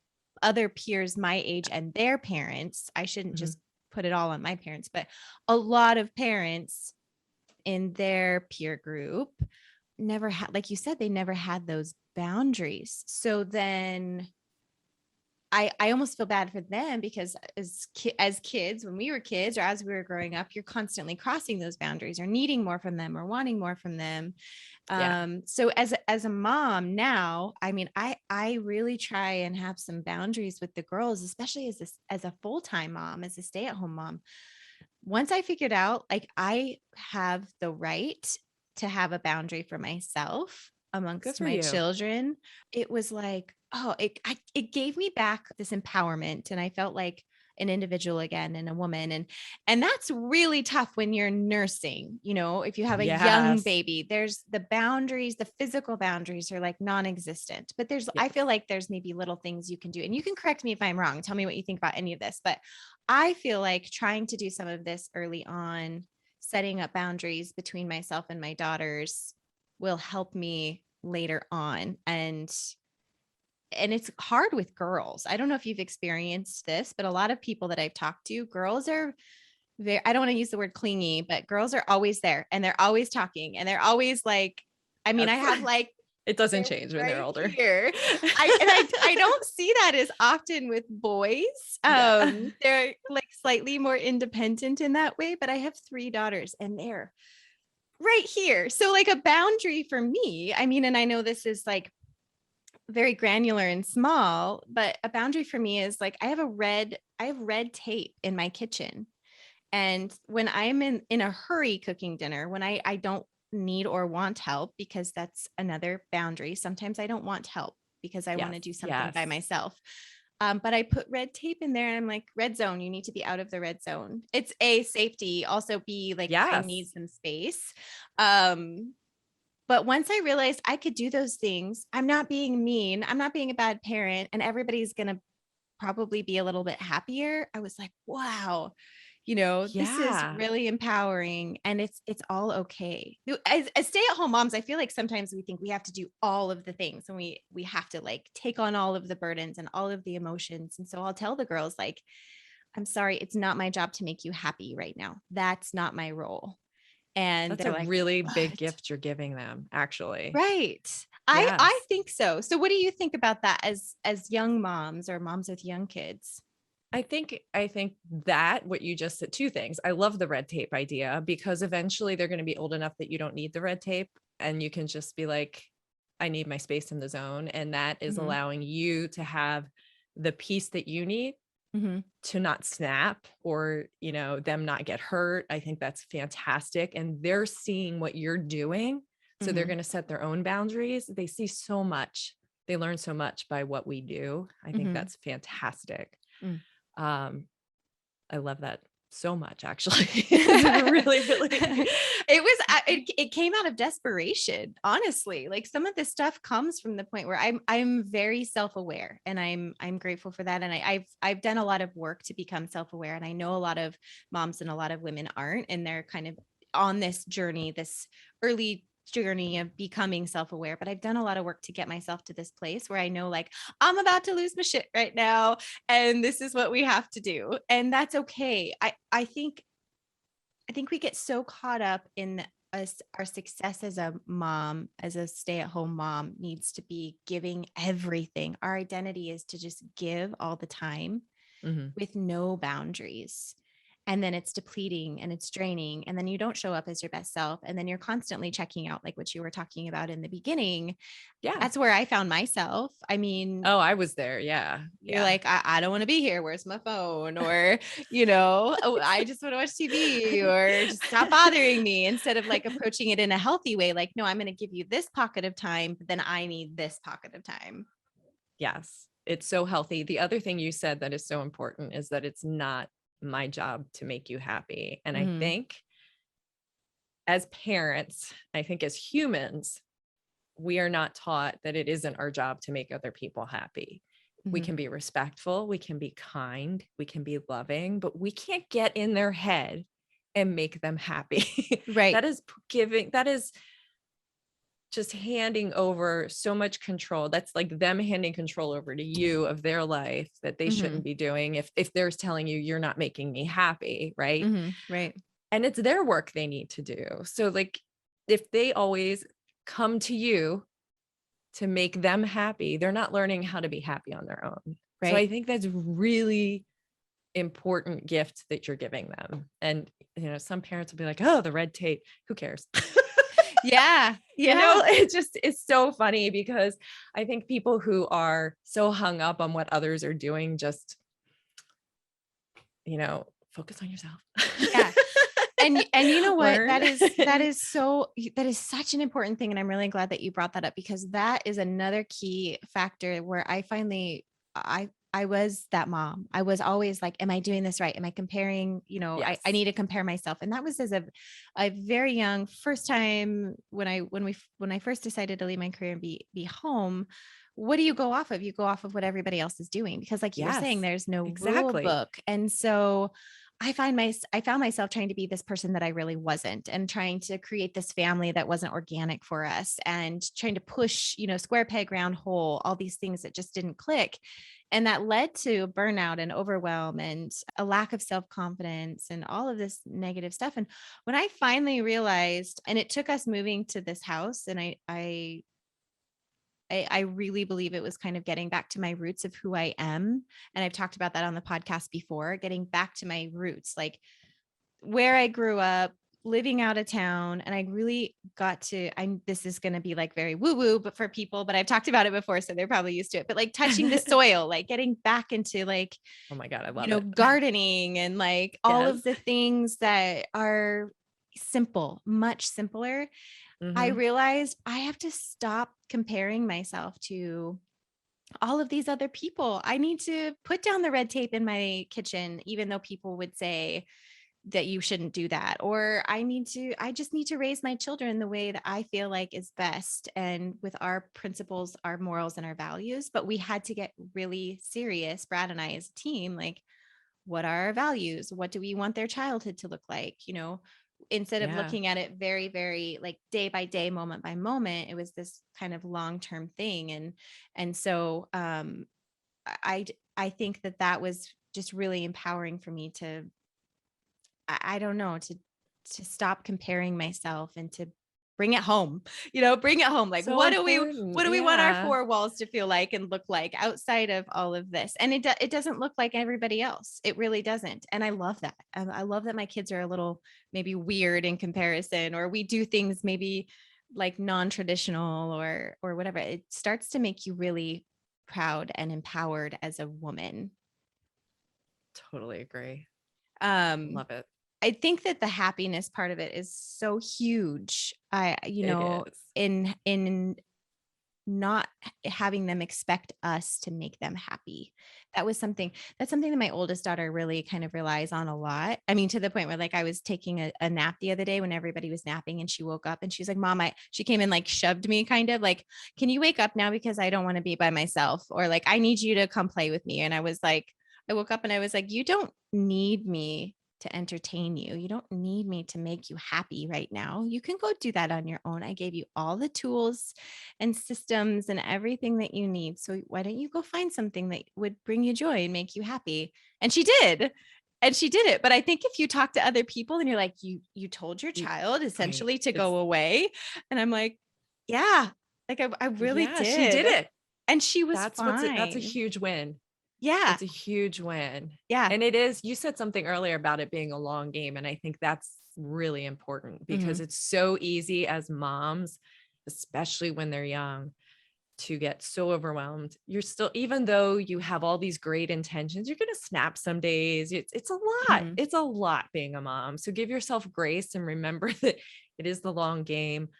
other peers my age and their parents, I shouldn't Mhm. just put it all on my parents, but a lot of parents in their peer group never had, like you said, they never had those boundaries. So then I almost feel bad for them, because as kids, when we were kids or as we were growing up, you're constantly crossing those boundaries or needing more from them or wanting more from them. Yeah. So as a mom now, I mean, I really try and have some boundaries with the girls, especially as a full-time mom, as a stay-at-home mom. Once I figured out, like, I have the right to have a boundary for myself Good amongst for my you. children, it was like, oh, it gave me back this empowerment, and I felt like an individual again and a woman. And that's really tough when you're nursing, if you have a young Yes. baby, there's the boundaries, the physical boundaries are like non-existent. But I Yes. feel like there's maybe little things you can do. And you can correct me if I'm wrong. Tell me what you think about any of this. But I feel like trying to do some of this early on, setting up boundaries between myself and my daughters, will help me later on. And it's hard with girls. I don't know if you've experienced this, but a lot of people that I've talked to, girls are very, I don't want to use the word clingy, but girls are always there and they're always talking and they're always like, I mean, I Yes. have like, It doesn't they're change when they're right older. here. I don't see that as often with boys. Yeah. They're like slightly more independent in that way, but I have 3 daughters and they're right here. So like a boundary for me, I mean, and I know this is like very granular and small, but a boundary for me is like, I have red tape in my kitchen. And when I'm in a hurry cooking dinner, when I don't need or want help, because that's another boundary. Sometimes I don't want help because I want Yes. to do something Yes. by myself. But I put red tape in there and I'm like, red zone, you need to be out of the red zone. It's A, safety, also B, like I Yes. need some space. But once I realized I could do those things, I'm not being mean, I'm not being a bad parent, and everybody's going to probably be a little bit happier. I was like, wow, This is Yeah. really empowering, and it's all okay. As stay-at-home moms, I feel like sometimes we think we have to do all of the things, and we have to like take on all of the burdens and all of the emotions. And so I'll tell the girls, like, I'm sorry, it's not my job to make you happy right now. That's not my role. And That's they're a like, really big what? gift you're giving them, actually. Right. I Yes. think so. So what do you think about that as young moms or moms with young kids? I think that what you just said, two things. I love the red tape idea because eventually they're going to be old enough that you don't need the red tape and you can just be like, I need my space in the zone. And that is Mhm. allowing you to have the peace that you need Mhm. to not snap or, them not get hurt. I think that's fantastic. And they're seeing what you're doing. So they're Mhm. going to set their own boundaries. They see so much. They learn so much by what we do. I think Mhm. that's fantastic. Mm. Um, I love that so much, actually. It's really, really, It came out of desperation, honestly. Like, some of this stuff comes from the point where I'm very self-aware, and I'm grateful for that. And I've done a lot of work to become self-aware, and I know a lot of moms and a lot of women aren't, and they're kind of on this journey, this early journey of becoming self-aware. But I've done a lot of work to get myself to this place where I know, like, I'm about to lose my shit right now, and this is what we have to do, and that's okay. I think we get so caught up in us, our success as a mom, as a stay-at-home mom, needs to be giving everything. Our identity is to just give all the time Mhm. with no boundaries. And then it's depleting and it's draining. And then you don't show up as your best self. And then you're constantly checking out, like what you were talking about in the beginning. Yeah. That's where I found myself. I mean, Oh, I was there. Yeah. you're Yeah. like, I don't want to be here. Where's my phone? Or, oh, I just want to watch TV, or just stop bothering me, instead of like approaching it in a healthy way. Like, no, I'm going to give you this pocket of time, but then I need this pocket of time. Yes. It's so healthy. The other thing you said that is so important is that it's not my job to make you happy. And I Mm-hmm. think as parents, I think as humans, we are not taught that it isn't our job to make other people happy. We Mm-hmm. can be respectful, we can be kind, we can be loving, but we can't get in their head and make them happy. Right. That is just handing over so much control. That's like them handing control over to you of their life that they Mm-hmm. shouldn't be doing if they're telling you you're not making me happy, right? Mm-hmm. Right. And it's their work they need to do. So like if they always come to you to make them happy, they're not learning how to be happy on their own. So I Right. think that's really important gift that you're giving them. And some parents will be like, "Oh, the red tape, who cares?" Yeah. Yeah. It just is so funny because I think people who are so hung up on what others are doing just, focus on yourself. Yeah. And you know what? Learn. That is such an important thing. And I'm really glad that you brought that up, because that is another key factor where I was that mom. I was always like, am I doing this right? Am I comparing? I Yes. need to compare myself. And that was as a very young first time when I first decided to leave my career and be home. What do you go off of? You go off of what everybody else is doing, because like you were saying, Yes. there's no rule Exactly. book. And so I found myself trying to be this person that I really wasn't, and trying to create this family that wasn't organic for us, and trying to push, square peg round hole, all these things that just didn't click. And that led to burnout and overwhelm and a lack of self-confidence and all of this negative stuff. And when I finally realized, and it took us moving to this house, and I really believe it was kind of getting back to my roots of who I am. And I've talked about that on the podcast before, getting back to my roots, like where I grew up, living out of town. And I really got to, this is going to be like very woo woo, but for people, but I've talked about it before, so they're probably used to it, but like touching the soil, like getting back into like, Oh my God, I love it. gardening, and like all Yes. of the things that are simple, much simpler. I Mhm. realized I have to stop comparing myself to all of these other people. I need to put down the red tape in my kitchen, even though people would say that you shouldn't do that. Or I just need to raise my children the way that I feel like is best, and with our principles, our morals, and our values. But we had to get really serious, Brad and I as a team, like, what are our values? What do we want their childhood to look like? Instead of Yeah. looking at it very, very like day by day, moment by moment, it was this kind of long-term thing. And so I I think that was just really empowering for me to, I don't know, to stop comparing myself and to bring it home, bring it home. Like, So what important. do we want our Yeah. four walls to feel like and look like outside of all of this? And it doesn't look like everybody else. It really doesn't. And I love that. I love that my kids are a little maybe weird in comparison, or we do things maybe like non-traditional or whatever. It starts to make you really proud and empowered as a woman. Totally agree. Um, Love it. I think that the happiness part of it is so huge. It is. In not having them expect us to make them happy. That's something that my oldest daughter really kind of relies on a lot. I mean, to the point where like I was taking a nap the other day when everybody was napping and she woke up and she's like, Mom, she came and like shoved me kind of like, can you wake up now? Because I don't want to be by myself, or like, I need you to come play with me. And I was like, I woke up and I was like, you don't need me to entertain you. You don't need me to make you happy right now. You can go do that on your own. I gave you all the tools and systems and everything that you need. So why don't you go find something that would bring you joy and make you happy? And she did. And she did it. But I think if you talk to other people and you're like, you told your child Right. essentially to go away. And I'm like, yeah, like I really Yeah, she did did. it. And she was That's a fine. huge win. Yeah. It's a huge win. Yeah. And it is, you said something earlier about it being a long game. And I think that's really important because Mhm. it's so easy as moms, especially when they're young, to get so overwhelmed. You're still, even though you have all these great intentions, you're going to snap some days. It's a lot. Mhm. It's a lot being a mom. So give yourself grace and remember that it is the long game.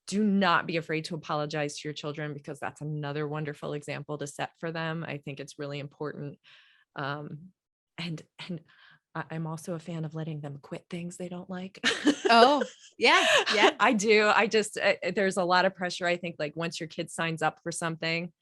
Do not be afraid to apologize to your children, because that's another wonderful example to set for them. I think it's really important. Um, and I'm also a fan of letting them quit things they don't like. Oh, yeah. Yeah. I do. There's a lot of pressure. I think like once your kid signs up for something,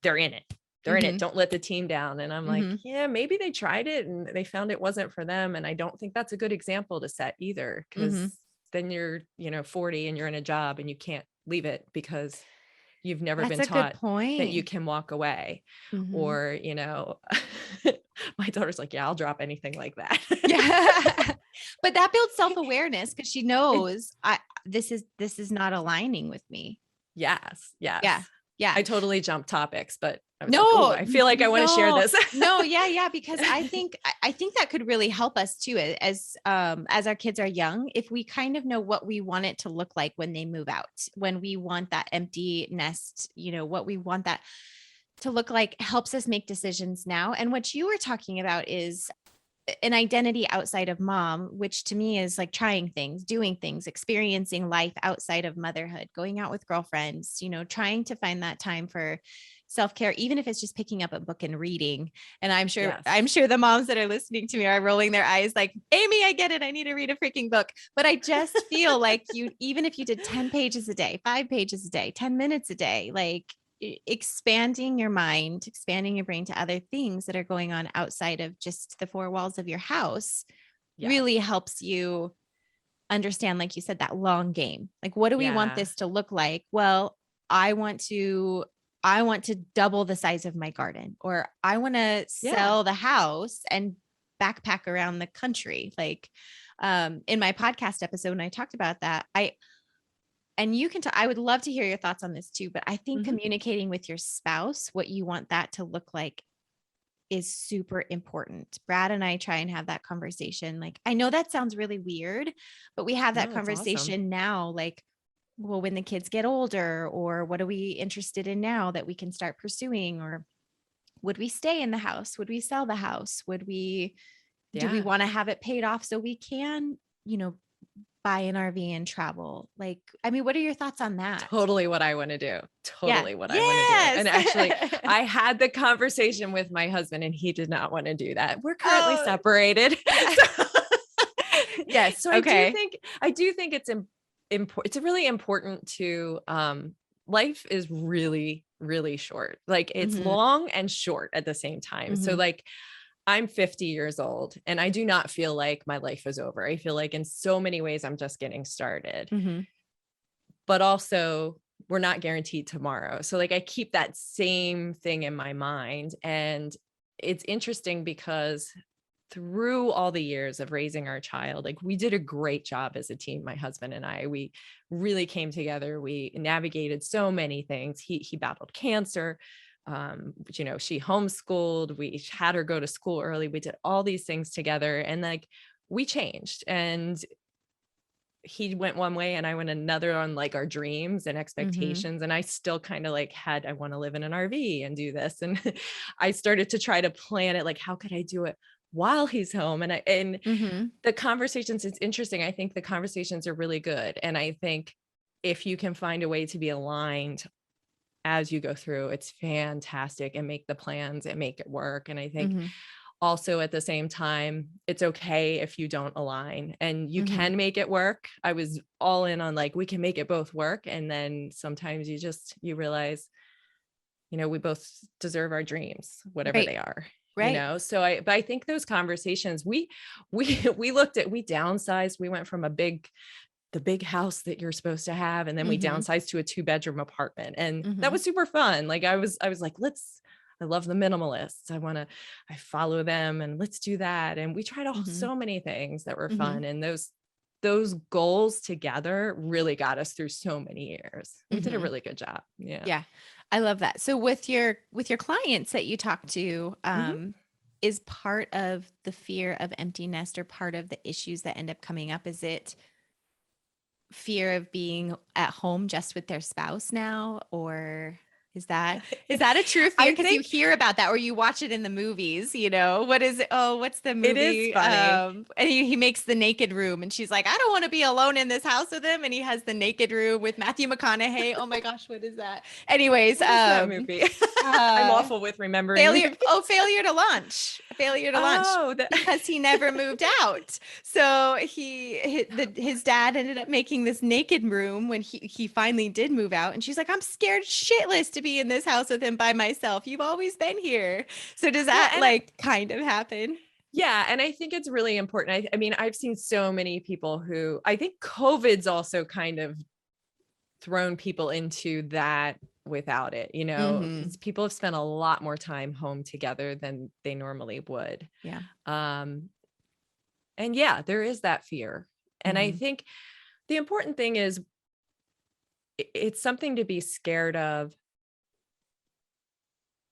they're in it. They're in it. Mhm. Don't let the team down. And I'm like, Mhm. yeah, maybe they tried it and they found it wasn't for them. And I don't think that's a good example to set either, because Mhm. then you're, 40 and you're in a job and you can't leave it because you've never That's been a good taught that you point. can walk away. Mhm. Or, my daughter's like, yeah, I'll drop anything like that. Yeah. But that builds self-awareness because she It, knows this is not aligning with me. yes. Yeah. Yes. Yeah. I totally jumped topics, but I was like, oh, No, I feel like I want to share no, this. no. Yeah. Yeah. Because I think that could really help us too, as our kids are young, if we kind of know what we want it to look like when they move out, when we want that empty nest, what we want that to look like, helps us make decisions now. And what you were talking about is an identity outside of mom, which to me is like trying things, doing things, experiencing life outside of motherhood, going out with girlfriends, trying to find that time for self-care, even if it's just picking up a book and reading. And Yes. I'm sure the moms that are listening to me are rolling their eyes like, Amy, I get it. I need to read a freaking book. But I just feel like even if you did 10 pages a day, 5 pages a day, 10 minutes a day, like expanding your mind, expanding your brain to other things that are going on outside of just the four walls of your house Yes. really helps you understand, like you said, that long game. Like, what do we want Yeah. this to look like? Well, I want to double the size of my garden, or I want to Yeah. sell the house and backpack around the country. Like in my podcast episode, when I talked about that, and you can I would love to hear your thoughts on this too, but I think Mhm. communicating with your spouse what you want that to look like is super important. Brad and I try and have that conversation. Like, I know that sounds really weird, but we have that No, it's awesome. conversation now. Like, well, when the kids get older, or what are we interested in now that we can start pursuing? Or would we stay in the house? Would we sell the house? Do we Yeah. want to have it paid off so we can, buy an RV and travel? Like, I mean, what are your thoughts on that? Totally what I want to do. Yeah. Totally what I want to do. Yes. And actually, I had the conversation with my husband and he did not want to do that. We're currently Oh, separated. yeah. Yes. So Okay. I do think it's important. It's really important to, life is really, really short. Like it's Mhm. long and short at the same time. So Mhm. like, I'm 50 years old and I do not feel like my life is over. I feel like in so many ways I'm just getting started, but also we're not guaranteed tomorrow. So like I keep that same thing in my mind. And it's interesting because through all the years of raising our child, like we did a great job as a team, my husband and I. We really came together. We navigated so many things. He battled cancer. She homeschooled. We had her go to school early. We did all these things together, and like we changed, and he went one way and I went another on like our dreams and expectations. And I still kind of like I want to live in an RV and do this. And I started to try to plan it. Like, how could I do it while he's home? And the conversations, it's interesting. I think the conversations are really good. And I think if you can find a way to be aligned as you go through, it's fantastic, and make the plans and make it work. And I think also at the same time, it's okay if you don't align, and you can make it work. I was all in on like, we can make it both work. And then sometimes you realize, we both deserve our dreams, whatever they are, So I think those conversations, we downsized. We went from the big house that you're supposed to have. And then we downsized to a 2-bedroom apartment. And that was super fun. Like I was like, I love the minimalists. I follow them, and let's do that. And we tried so many things that were fun. And those goals together really got us through so many years. We did a really good job. Yeah. Yeah. I love that. So with your clients that you talk to, is part of the fear of empty nest, or part of the issues that end up coming up, is it fear of being at home just with their spouse now? Or is that a true fear? Because you hear about that, or you watch it in the movies, what is it? Oh, what's the movie? It is funny. And he makes the naked room, and she's like, I don't want to be alone in this house with him. And he has the naked room with Matthew McConaughey. Oh my gosh, what is that? Anyways, what is that movie? I'm awful with remembering. Failure to launch. Because he never moved out. So his dad ended up making this naked room when he finally did move out. And she's like, I'm scared shitless to be in this house with him by myself. You've always been here. So does that kind of happen? Yeah. And I think it's really important. I mean, I've seen so many people who, I think COVID's also kind of thrown people into that without it, people have spent a lot more time home together than they normally would. Yeah. And yeah, there is that fear. And I think the important thing is it's something to be scared of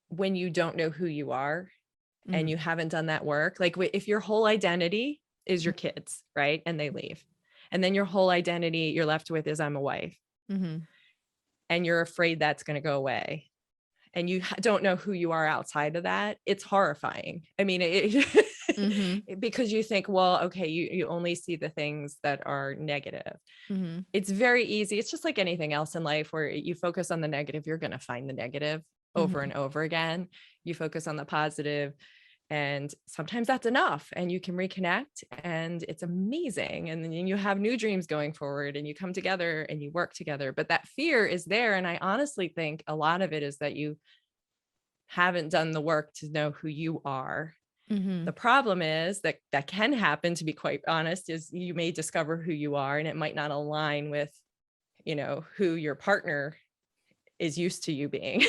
when you don't know who you are and you haven't done that work. Like if your whole identity is your kids, right? And they leave. And then your whole identity you're left with is I'm a wife. And you're afraid that's going to go away. And you don't know who you are outside of that. It's horrifying. I mean, because you think, well, okay, you only see the things that are negative. It's very easy. It's just like anything else in life where you focus on the negative, you're going to find the negative over and over again. You focus on the positive, and sometimes that's enough, and you can reconnect, and it's amazing. And then you have new dreams going forward, and you come together and you work together. But that fear is there. And I honestly think a lot of it is that you haven't done the work to know who you are. The problem is that can happen, to be quite honest, is you may discover who you are, and it might not align with, who your partner is used to you being.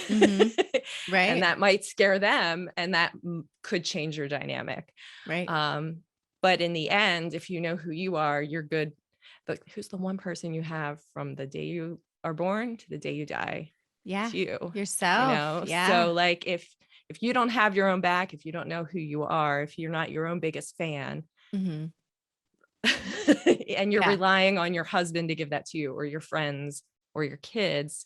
Right. And that might scare them, and that could change your dynamic. Right. But in the end, if you know who you are, you're good. But who's the one person you have from the day you are born to the day you die? Yeah. It's you. Yourself. Yeah. So like if you don't have your own back, if you don't know who you are, if you're not your own biggest fan, and you're relying on your husband to give that to you, or your friends or your kids,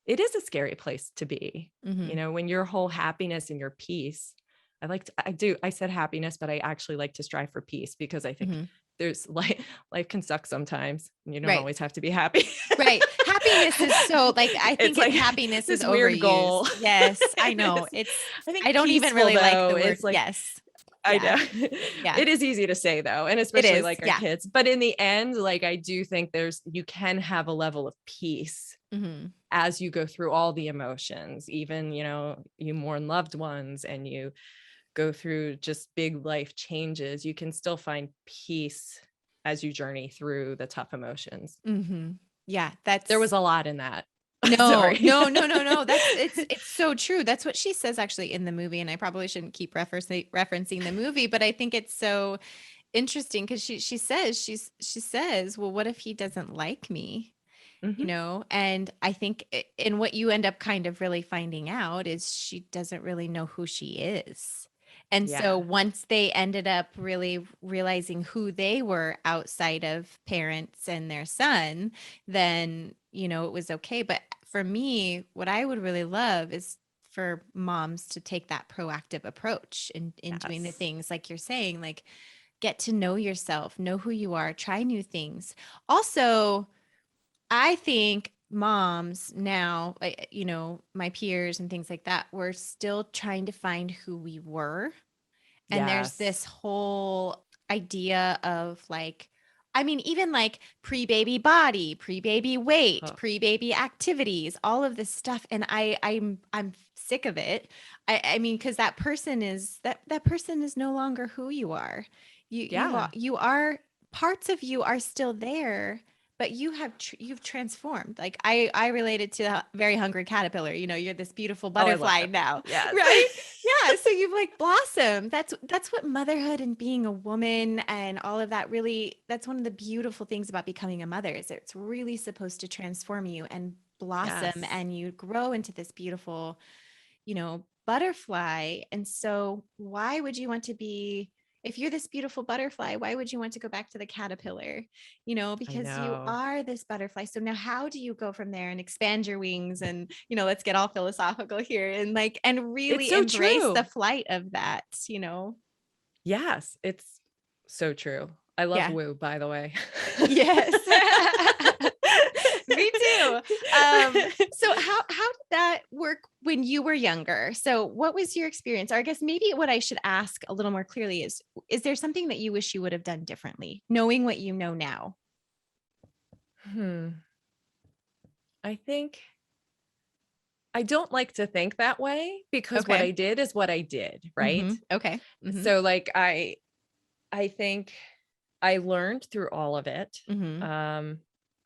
it is a scary place to be. When your whole happiness and your peace, I said happiness, but I actually like to strive for peace, because I think there's life can suck sometimes, and you don't always have to be happy. Right. Happiness is so I think happiness is weird overused. Goal. Yes, I know. I don't even really like the word. Yes. I know. Yeah. It is easy to say though. And especially like our kids, but in the end, I do think you can have a level of peace as you go through all the emotions, even, you mourn loved ones, and you go through just big life changes, you can still find peace as you journey through the tough emotions. Yeah, there was a lot in that. No, Sorry. no. It's so true. That's what she says actually in the movie. And I probably shouldn't keep referencing the movie, but I think it's so interesting because she says, well, what if he doesn't like me? And I think in what you end up kind of really finding out is she doesn't really know who she is. And so once they ended up really realizing who they were outside of parents and their son, then, it was okay. But for me, what I would really love is for moms to take that proactive approach in doing the things like you're saying, like get to know yourself, know who you are, try new things. Also, I think moms now, my peers and things like that, we're still trying to find who we were. And there's this whole idea of like, even like pre-baby body, pre-baby weight, pre-baby activities, all of this stuff. And I'm sick of it. Because that person is no longer who you are. You are parts of you are still there, but you've transformed. Like I related to the very hungry caterpillar, you're this beautiful butterfly now. Yes. Right. Yeah. So you've like blossomed. That's what motherhood and being a woman and all of that really, that's one of the beautiful things about becoming a mother is it's really supposed to transform you and blossom and you grow into this beautiful, butterfly. And so why would you want to be, if you're this beautiful butterfly, why would you want to go back to the caterpillar? Because you are this butterfly. So now how do you go from there and expand your wings and, let's get all philosophical here and really embrace the flight of that, Yes, it's so true. I love woo, by the way. Yes. Me too. So how did that work when you were younger? So what was your experience? Or I guess maybe what I should ask a little more clearly is there something that you wish you would have done differently, knowing what you know now? I think I don't like to think that way because what I did is what I did, right? Okay. So like I think I learned through all of it.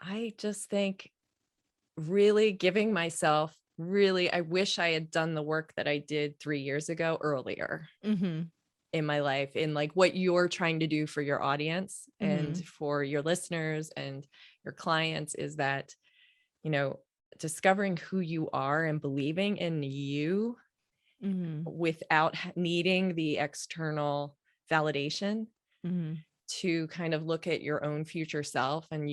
I just think really giving myself I wish I had done the work that I did 3 years ago earlier in my life, in like what you're trying to do for your audience and for your listeners and your clients is that, discovering who you are and believing in you without needing the external validation to kind of look at your own future self and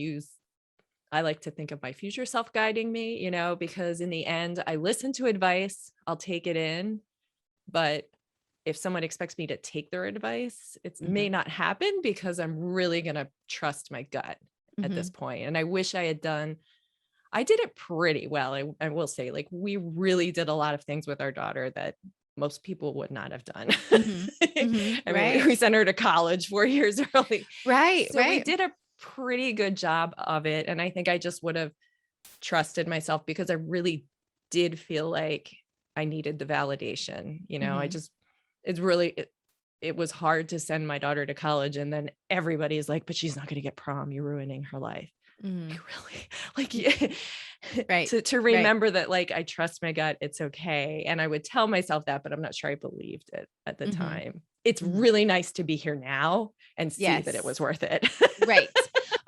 I like to think of my future self guiding me, because in the end, I listen to advice, I'll take it in, but if someone expects me to take their advice, it may not happen because I'm really going to trust my gut at this point. And I wish I did it pretty well. I will say, like, we really did a lot of things with our daughter that most people would not have done. We sent her to college 4 years early. Right. So we did a pretty good job of it. And I think I just would have trusted myself because I really did feel like I needed the validation. It was hard to send my daughter to college. And then everybody's like, but she's not going to get prom. You're ruining her life. To remember that, like, I trust my gut. It's okay. And I would tell myself that, but I'm not sure I believed it at the time. It's really nice to be here now and see that it was worth it. Right.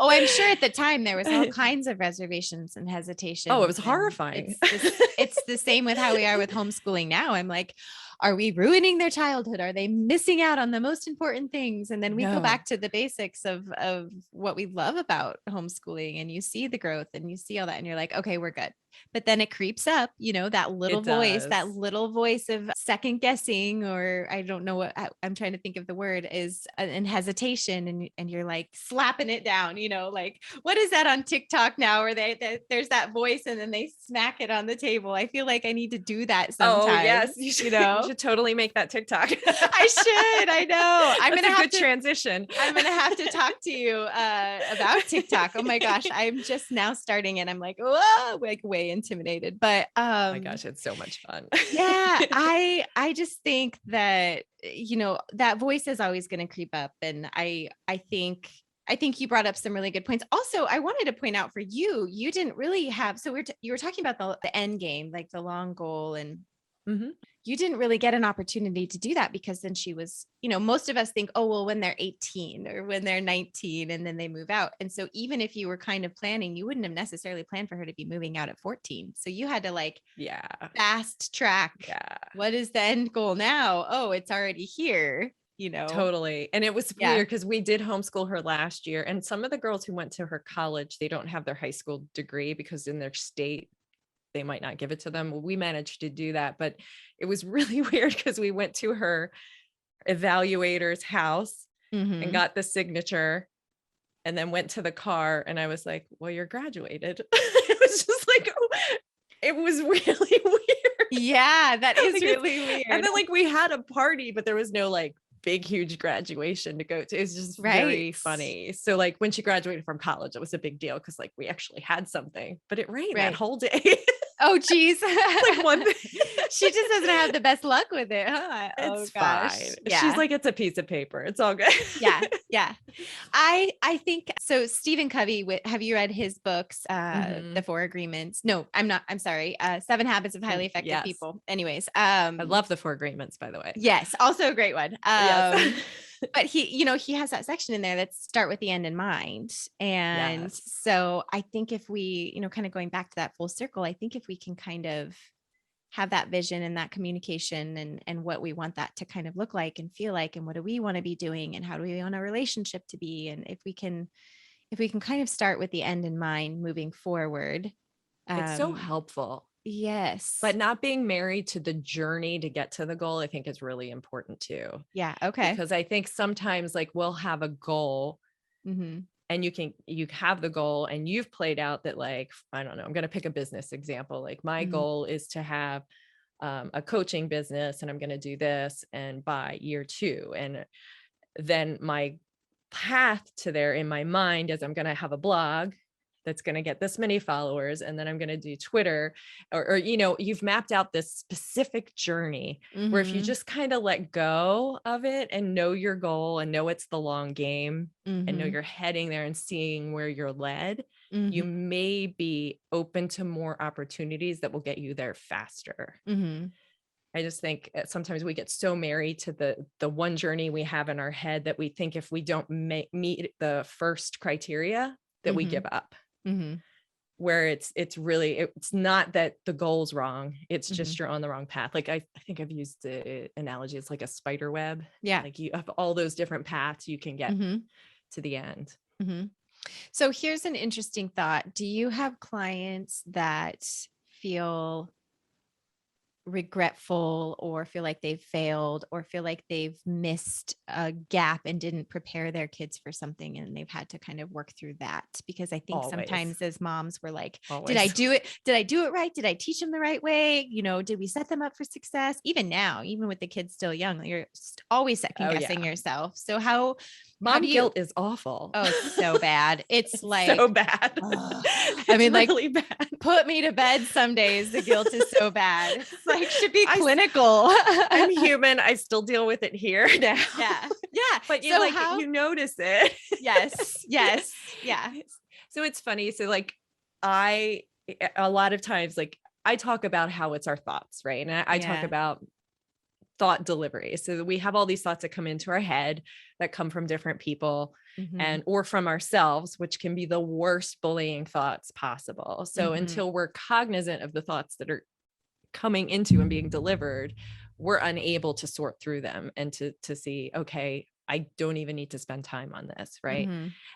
Oh, I'm sure at the time there was all kinds of reservations and hesitation. Oh, it was horrifying. It's the same with how we are with homeschooling now. I'm like, are we ruining their childhood? Are they missing out on the most important things? And then we go back to the basics of what we love about homeschooling, and you see the growth and you see all that and you're like, okay, we're good. But then it creeps up, that little voice of second guessing, or I don't know what I'm trying to think of the word is, and hesitation. And you're like slapping it down, like, what is that on TikTok now? Where there's that voice and then they smack it on the table. I feel like I need to do that sometimes. Oh yes. You should totally make that TikTok. I should. I know. I'm going to have to transition. I'm going to have to talk to you about TikTok. Oh my gosh. I'm just now starting and I'm like, whoa, like way way intimidated, but Oh my gosh, it's so much fun. yeah, I just think that, you know, that voice is always going to creep up. And I think you brought up some really good points. Also, I wanted to point out for you, you didn't really have, so you were talking about the end game, like the long goal, and Mhm. you didn't really get an opportunity to do that because then she was, you know, most of us think, oh, well, when they're 18 or when they're 19 and then they move out. And so even if you were kind of planning, you wouldn't have necessarily planned for her to be moving out at 14. So you had to like Yeah. fast track. Yeah. What is the end goal now? Oh, it's already here, you know? Totally. And it was Yeah. weird because we did homeschool her last year. And some of the girls who went to her college, they don't have their high school degree because in their state, they might not give it to them. Well, we managed to do that, but it was really weird because we went to her evaluator's house and Mhm. got the signature and then went to the car. And I was like, well, you're graduated. It was just like, it was really weird. Yeah, that is Like, really weird. And then like we had a party, but there was no like big, huge graduation to go to. It's just very Right. funny. So like when she graduated from college, it was a big deal because like we actually had something, but it rained that Right. whole day. Oh, geez. Like one thing. She just doesn't have the best luck with it, huh? Oh It's gosh. fine. Yeah. She's like, it's a piece of paper. It's all good. Yeah. Yeah. I think so. Stephen Covey, have you read his books? Mhm. The 4 Agreements. No, I'm sorry. 7 Habits of Highly Effective Yes. People. Anyways. I love the 4 Agreements, by the way. Yes, also a great one. Yes. But he, you know, he has that section in there that start with the end in mind. And Yes. so I think if we, you know, kind of going back to that full circle, I think if we can kind of have that vision and that communication and what we want that to kind of look like and feel like, and what do we want to be doing and how do we want a relationship to be? And if we can kind of start with the end in mind moving forward. It's so helpful. Yes. But not being married to the journey to get to the goal, I think is really important too. Yeah. Okay. Because I think sometimes like we'll have a goal Mm-hmm. and you have the goal and you've played out that like, I don't know, I'm going to pick a business example. Like my Mm-hmm. goal is to have a coaching business and I'm going to do this and by year 2. And then my path to there in my mind is I'm going to have a blog that's going to get this many followers. And then I'm going to do Twitter or, you know, you've mapped out this specific journey where if you Mm-hmm. just kind of let go of it and know your goal and know it's the long game and know Mm-hmm. you're heading there and seeing where you're led, Mm-hmm. you may be open to more opportunities that will get you there faster. Mm-hmm. I just think sometimes we get so married to the one journey we have in our head that we think if we don't meet the first criteria that we Mm-hmm. give up. Mm-hmm. Where it's not that the goal's wrong. It's Mm-hmm. just you're on the wrong path. Like I think I've used the analogy. It's like a spider web. Yeah. Like you have all those different paths you can get Mm-hmm. to the end. Mm-hmm. So here's an interesting thought. Do you have clients that feel regretful or feel like they've failed or feel like they've missed a gap and didn't prepare their kids for something and they've had to kind of work through that? Because I think Always. sometimes as moms we're like, Always. did I do it right? Did I teach them the right way? You know, did we set them up for success? Even now, even with the kids still young, you're always second guessing yourself. So how Mom do you, guilt is awful. oh, it's so bad. It's like so bad. I mean, like really bad. Put me to bed some days. The guilt is so bad. It's like should be clinical. I'm human. I still deal with it here now. Yeah. Yeah. But you you notice it. Yes. Yes. Yeah. So it's funny. So like a lot of times, like I talk about how it's our thoughts, right? And I talk about thought delivery. So we have all these thoughts that come into our head that come from different people and or from ourselves, which can be the worst bullying thoughts possible. So until we're cognizant of the thoughts that are coming into and being delivered, we're unable to sort through them and to see, okay, I don't even need to spend time on this, right?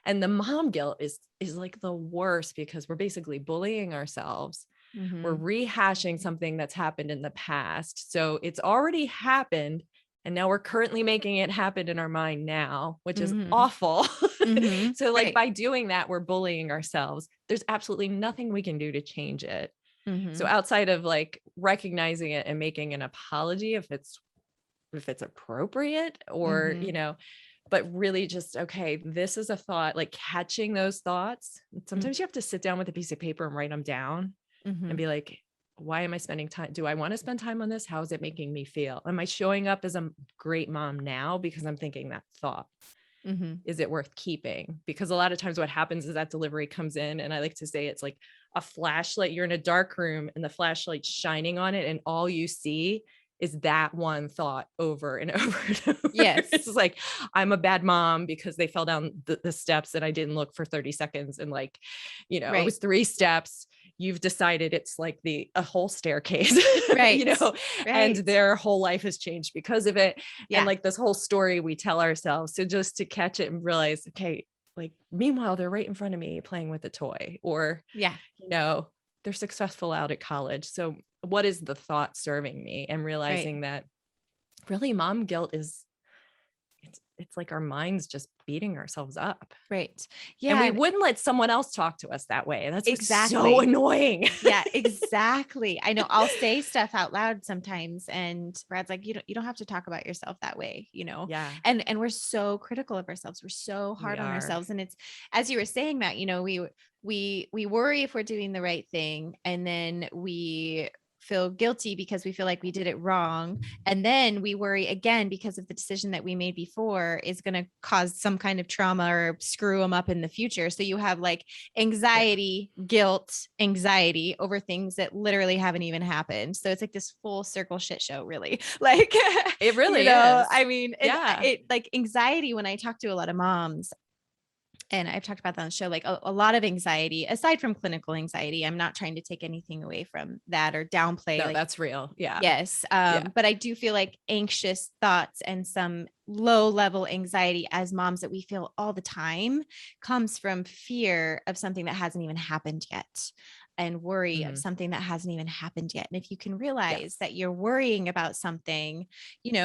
And the mom guilt is like the worst because we're basically bullying ourselves. We're rehashing something that's happened in the past. So it's already happened. And now we're currently making it happen in our mind now, which is awful. So like by doing that, we're bullying ourselves. There's absolutely nothing we can do to change it. So outside of like recognizing it and making an apology if it's appropriate or, you know, but really just, okay, this is a thought, like catching those thoughts. Sometimes you have to sit down with a piece of paper and write them down. and be like, why am I spending time? Do I want to spend time on this? How is it making me feel? Am I showing up as a great mom now because I'm thinking that thought? Is it worth keeping? Because a lot of times what happens is that delivery comes in, and I like to say it's like a flashlight. You're in a dark room and the flashlight's shining on it, and all you see is that one thought over and over and over. Yes. It's like, I'm a bad mom because they fell down the steps and I didn't look for 30 seconds. And like, it was 3 steps. You've decided it's like a whole staircase, right. And their whole life has changed because of it. Yeah. And like this whole story we tell ourselves. So just to catch it and realize, okay, like meanwhile, they're right in front of me playing with a toy, or, they're successful out at college. So what is the thought serving me? And realizing that really mom guilt is, it's like our minds just beating ourselves up. Right. Yeah. And we wouldn't let someone else talk to us that way. That's exactly so annoying. Yeah, exactly. I know I'll say stuff out loud sometimes, and Brad's like, you don't have to talk about yourself that way, Yeah. And we're so critical of ourselves. We're so hard on ourselves. And it's, as you were saying that, we worry if we're doing the right thing, and then we feel guilty because we feel like we did it wrong. And then we worry again because of the decision that we made before is going to cause some kind of trauma or screw them up in the future. So you have like anxiety, guilt, anxiety over things that literally haven't even happened. So it's like this full circle shit show, really. Like it really is. I mean, it like anxiety, when I talk to a lot of moms, and I've talked about that on the show, like a lot of anxiety, aside from clinical anxiety. I'm not trying to take anything away from that or downplay. No, that's real. Yeah. Yes. But I do feel like anxious thoughts and some low level anxiety as moms that we feel all the time comes from fear of something that hasn't even happened yet, and worry of something that hasn't even happened yet. And if you can realize that you're worrying about something,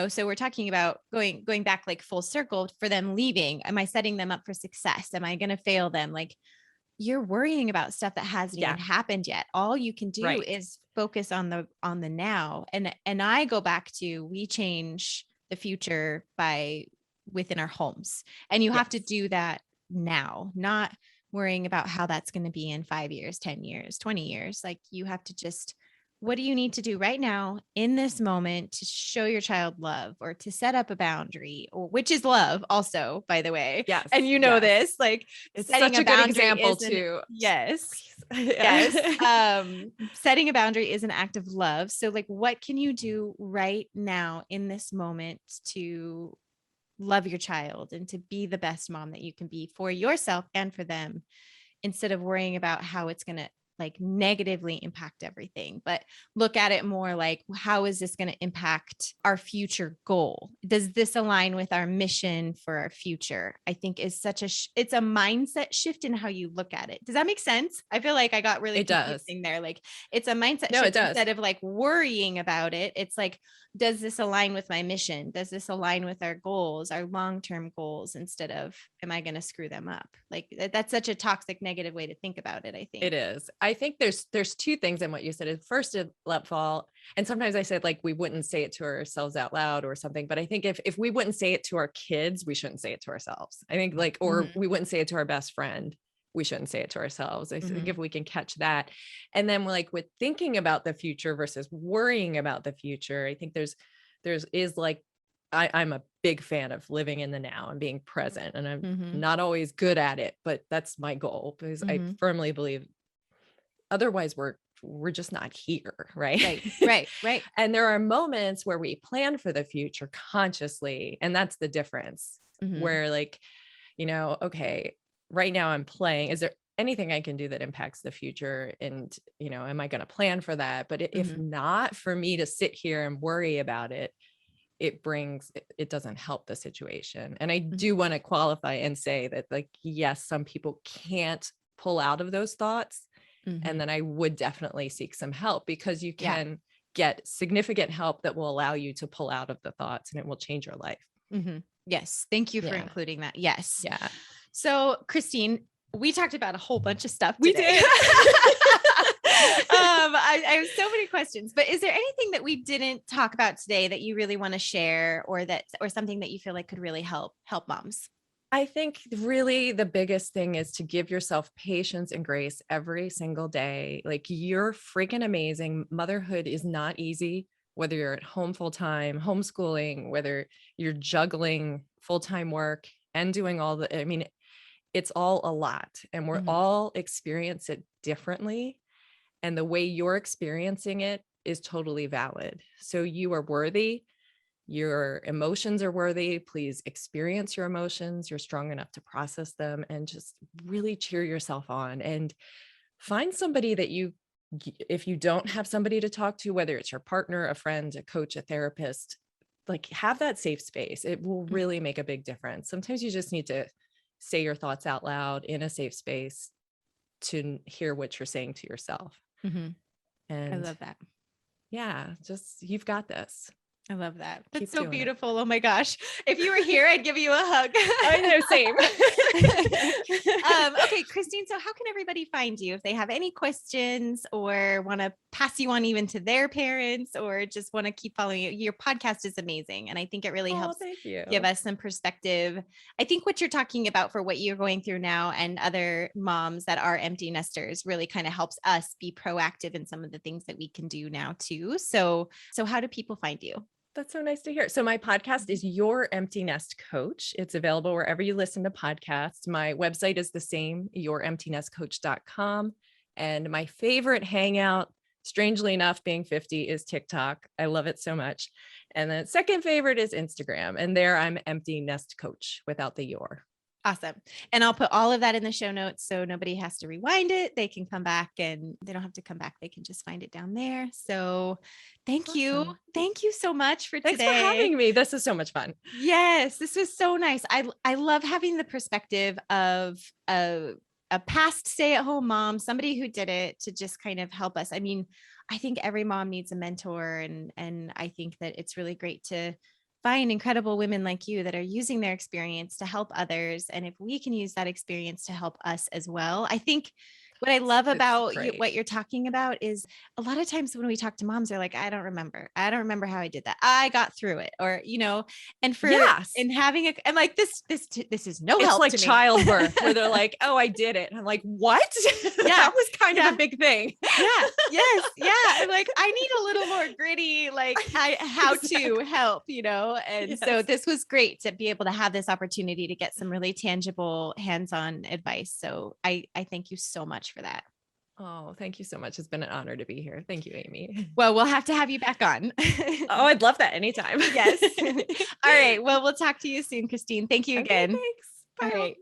so we're talking about going back like full circle for them leaving. Am I setting them up for success? Am I going to fail them? Like, you're worrying about stuff that hasn't even happened yet. All you can do is focus on the now. And I go back to, we change the future within our homes, and you have to do that now, not worrying about how that's going to be in 5 years, 10 years, 20 years. Like, you have to just, what do you need to do right now in this moment to show your child love, or to set up a boundary, or which is love also, by the way. Yes. And this, like, it's such a good example too. Yes. Yes. Setting a boundary is an act of love. So like, what can you do right now in this moment to love your child and to be the best mom that you can be for yourself and for them, instead of worrying about how it's going to like negatively impact everything, but look at it more like, how is this going to impact our future goal? Does this align with our mission for our future? I think is such it's a mindset shift in how you look at it. Does that make sense? I feel like I got really confusing there. Like, it's a mindset shift instead of like worrying about it. It's like, does this align with my mission? Does this align with our goals, our long-term goals, instead of, am I going to screw them up? Like, that's such a toxic, negative way to think about it. I think it is. I think there's 2 things in what you said. First, a let fall. And sometimes I said, like, we wouldn't say it to ourselves out loud or something. But I think if we wouldn't say it to our kids, we shouldn't say it to ourselves. I think like, or we wouldn't say it to our best friend, we shouldn't say it to ourselves. I think if we can catch that. And then like with thinking about the future versus worrying about the future, I think there's like, I'm a big fan of living in the now and being present, and I'm not always good at it, but that's my goal, because I firmly believe otherwise we're just not here. Right. And there are moments where we plan for the future consciously. And that's the difference, where like, okay, right now I'm playing. Is there anything I can do that impacts the future? And, am I going to plan for that? But if not, for me to sit here and worry about it, it doesn't help the situation. And I do want to qualify and say that, like, yes, some people can't pull out of those thoughts. And then I would definitely seek some help, because you can get significant help that will allow you to pull out of the thoughts, and it will change your life. Yes. Thank you for including that. Yes. Yeah. So Christine, we talked about a whole bunch of stuff today. We did. I have so many questions, but is there anything that we didn't talk about today that you really want to share, or something that you feel like could really help moms? I think really the biggest thing is to give yourself patience and grace every single day. Like, you're freaking amazing. Motherhood is not easy, whether you're at home full time, homeschooling, whether you're juggling full-time work and doing I mean, it's all a lot, and we're Mhm. all experience it differently. And the way you're experiencing it is totally valid. So you are worthy. Your emotions are worthy. Please experience your emotions. You're strong enough to process them, and just really cheer yourself on, and find somebody that if you don't have somebody to talk to, whether it's your partner, a friend, a coach, a therapist, like, have that safe space. It will really make a big difference. Sometimes you just need to say your thoughts out loud in a safe space to hear what you're saying to yourself. Mhm. I And love that. yeah, just, you've got this. I love that. That's Keep so doing it. beautiful. Oh my gosh. If you were here, I'd give you a hug. I know, same. Okay, Christine. So how can everybody find you if they have any questions or want to pass you on even to their parents or just want to keep following you? Your podcast is amazing. And I think it really Oh, helps thank you. give us some perspective. I think what you're talking about for what you're going through now and other moms that are empty nesters really kind of helps us be proactive in some of the things that we can do now too. So how do people find you? That's so nice to hear. So my podcast is Your Empty Nest Coach. It's available wherever you listen to podcasts. My website is the same, youremptynestcoach.com. And my favorite hangout, strangely enough, being 50, is TikTok. I love it so much. And then second favorite is Instagram. And there I'm Empty Nest Coach without the your. Awesome. And I'll put all of that in the show notes so nobody has to rewind it. They can come back and they don't have to come back. They can just find it down there. So thank you. Awesome. Thank you so much for Thanks for today. having me. This is so much fun. Yes, this was so nice. I love having the perspective of a past stay-at-home mom, somebody who did it to just kind of help us. I mean, I think every mom needs a mentor and I think that it's really great to find incredible women like you that are using their experience to help others. And if we can use that experience to help us as well, I think what I love It's about you, great. what you're talking about is a lot of times when we talk to moms, they're like, I don't remember. I don't remember how I did that. I got through it. Or, and Yes. and having I'm like, this is no It's help like to me. childbirth where they're like, oh, I did it. And I'm like, what? That was kind of a big thing. Yeah. Yes. Yeah. I'm like, I need a little more gritty, like how to help, And so Yes. this was great to be able to have this opportunity to get some really tangible hands-on advice. So I thank you so much for that. Oh, thank you so much. It's been an honor to be here. Thank you, Amy. Well, we'll have to have you back on. Oh, I'd love that anytime. Yes. All right. Well, we'll talk to you soon, Christine. Thank you Okay, again. thanks. All Bye. right.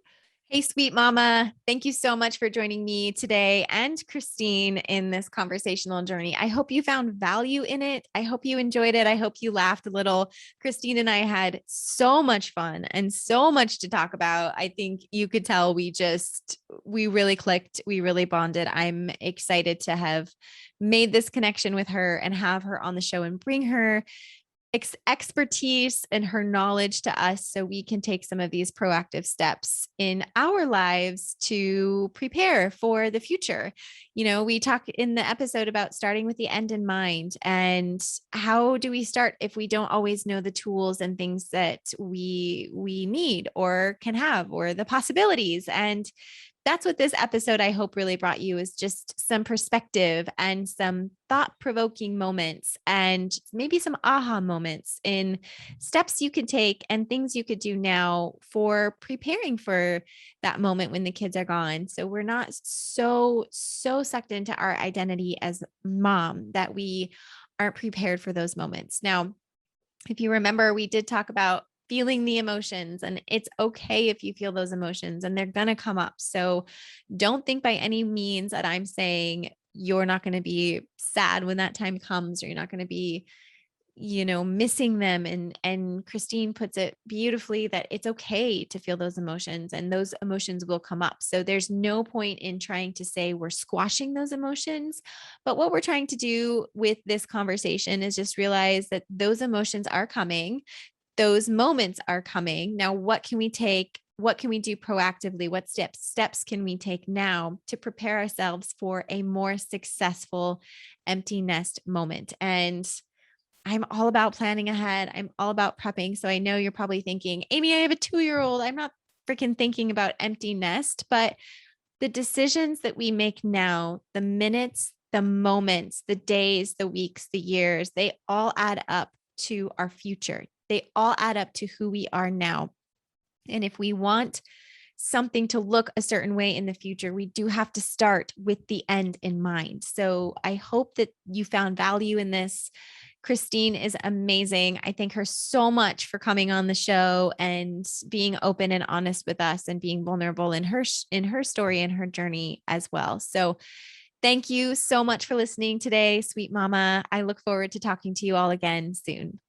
Hey, sweet mama. Thank you so much for joining me today and Christine in this conversational journey. I hope you found value in it. I hope you enjoyed it. I hope you laughed a little. Christine and I had so much fun and so much to talk about. I think you could tell we really clicked. We really bonded. I'm excited to have made this connection with her and have her on the show and bring her expertise and her knowledge to us so we can take some of these proactive steps in our lives to prepare for the future. We talk in the episode about starting with the end in mind, and how do we start if we don't always know the tools and things that we need or can have, or the possibilities. And that's what this episode, I hope, really brought you, is just some perspective and some thought-provoking moments and maybe some aha moments in steps you can take and things you could do now for preparing for that moment when the kids are gone. So we're not so sucked into our identity as mom that we aren't prepared for those moments. Now, if you remember, we did talk about feeling the emotions, and it's okay if you feel those emotions and they're going to come up. So don't think by any means that I'm saying you're not going to be sad when that time comes, or you're not going to be, missing them. And Christine puts it beautifully that it's okay to feel those emotions, and those emotions will come up. So there's no point in trying to say we're squashing those emotions. But what we're trying to do with this conversation is just realize that those emotions are coming. Those moments are coming. Now, what can we take? What can we do proactively? What steps can we take now to prepare ourselves for a more successful empty nest moment? And I'm all about planning ahead. I'm all about prepping. So I know you're probably thinking, Amy, I have a 2-year-old. I'm not freaking thinking about empty nest, but the decisions that we make now, the minutes, the moments, the days, the weeks, the years, they all add up to our future. They all add up to who we are now. And if we want something to look a certain way in the future, we do have to start with the end in mind. So I hope that you found value in this. Christine is amazing. I thank her so much for coming on the show and being open and honest with us and being vulnerable in her story and her journey as well. So thank you so much for listening today, sweet mama. I look forward to talking to you all again soon.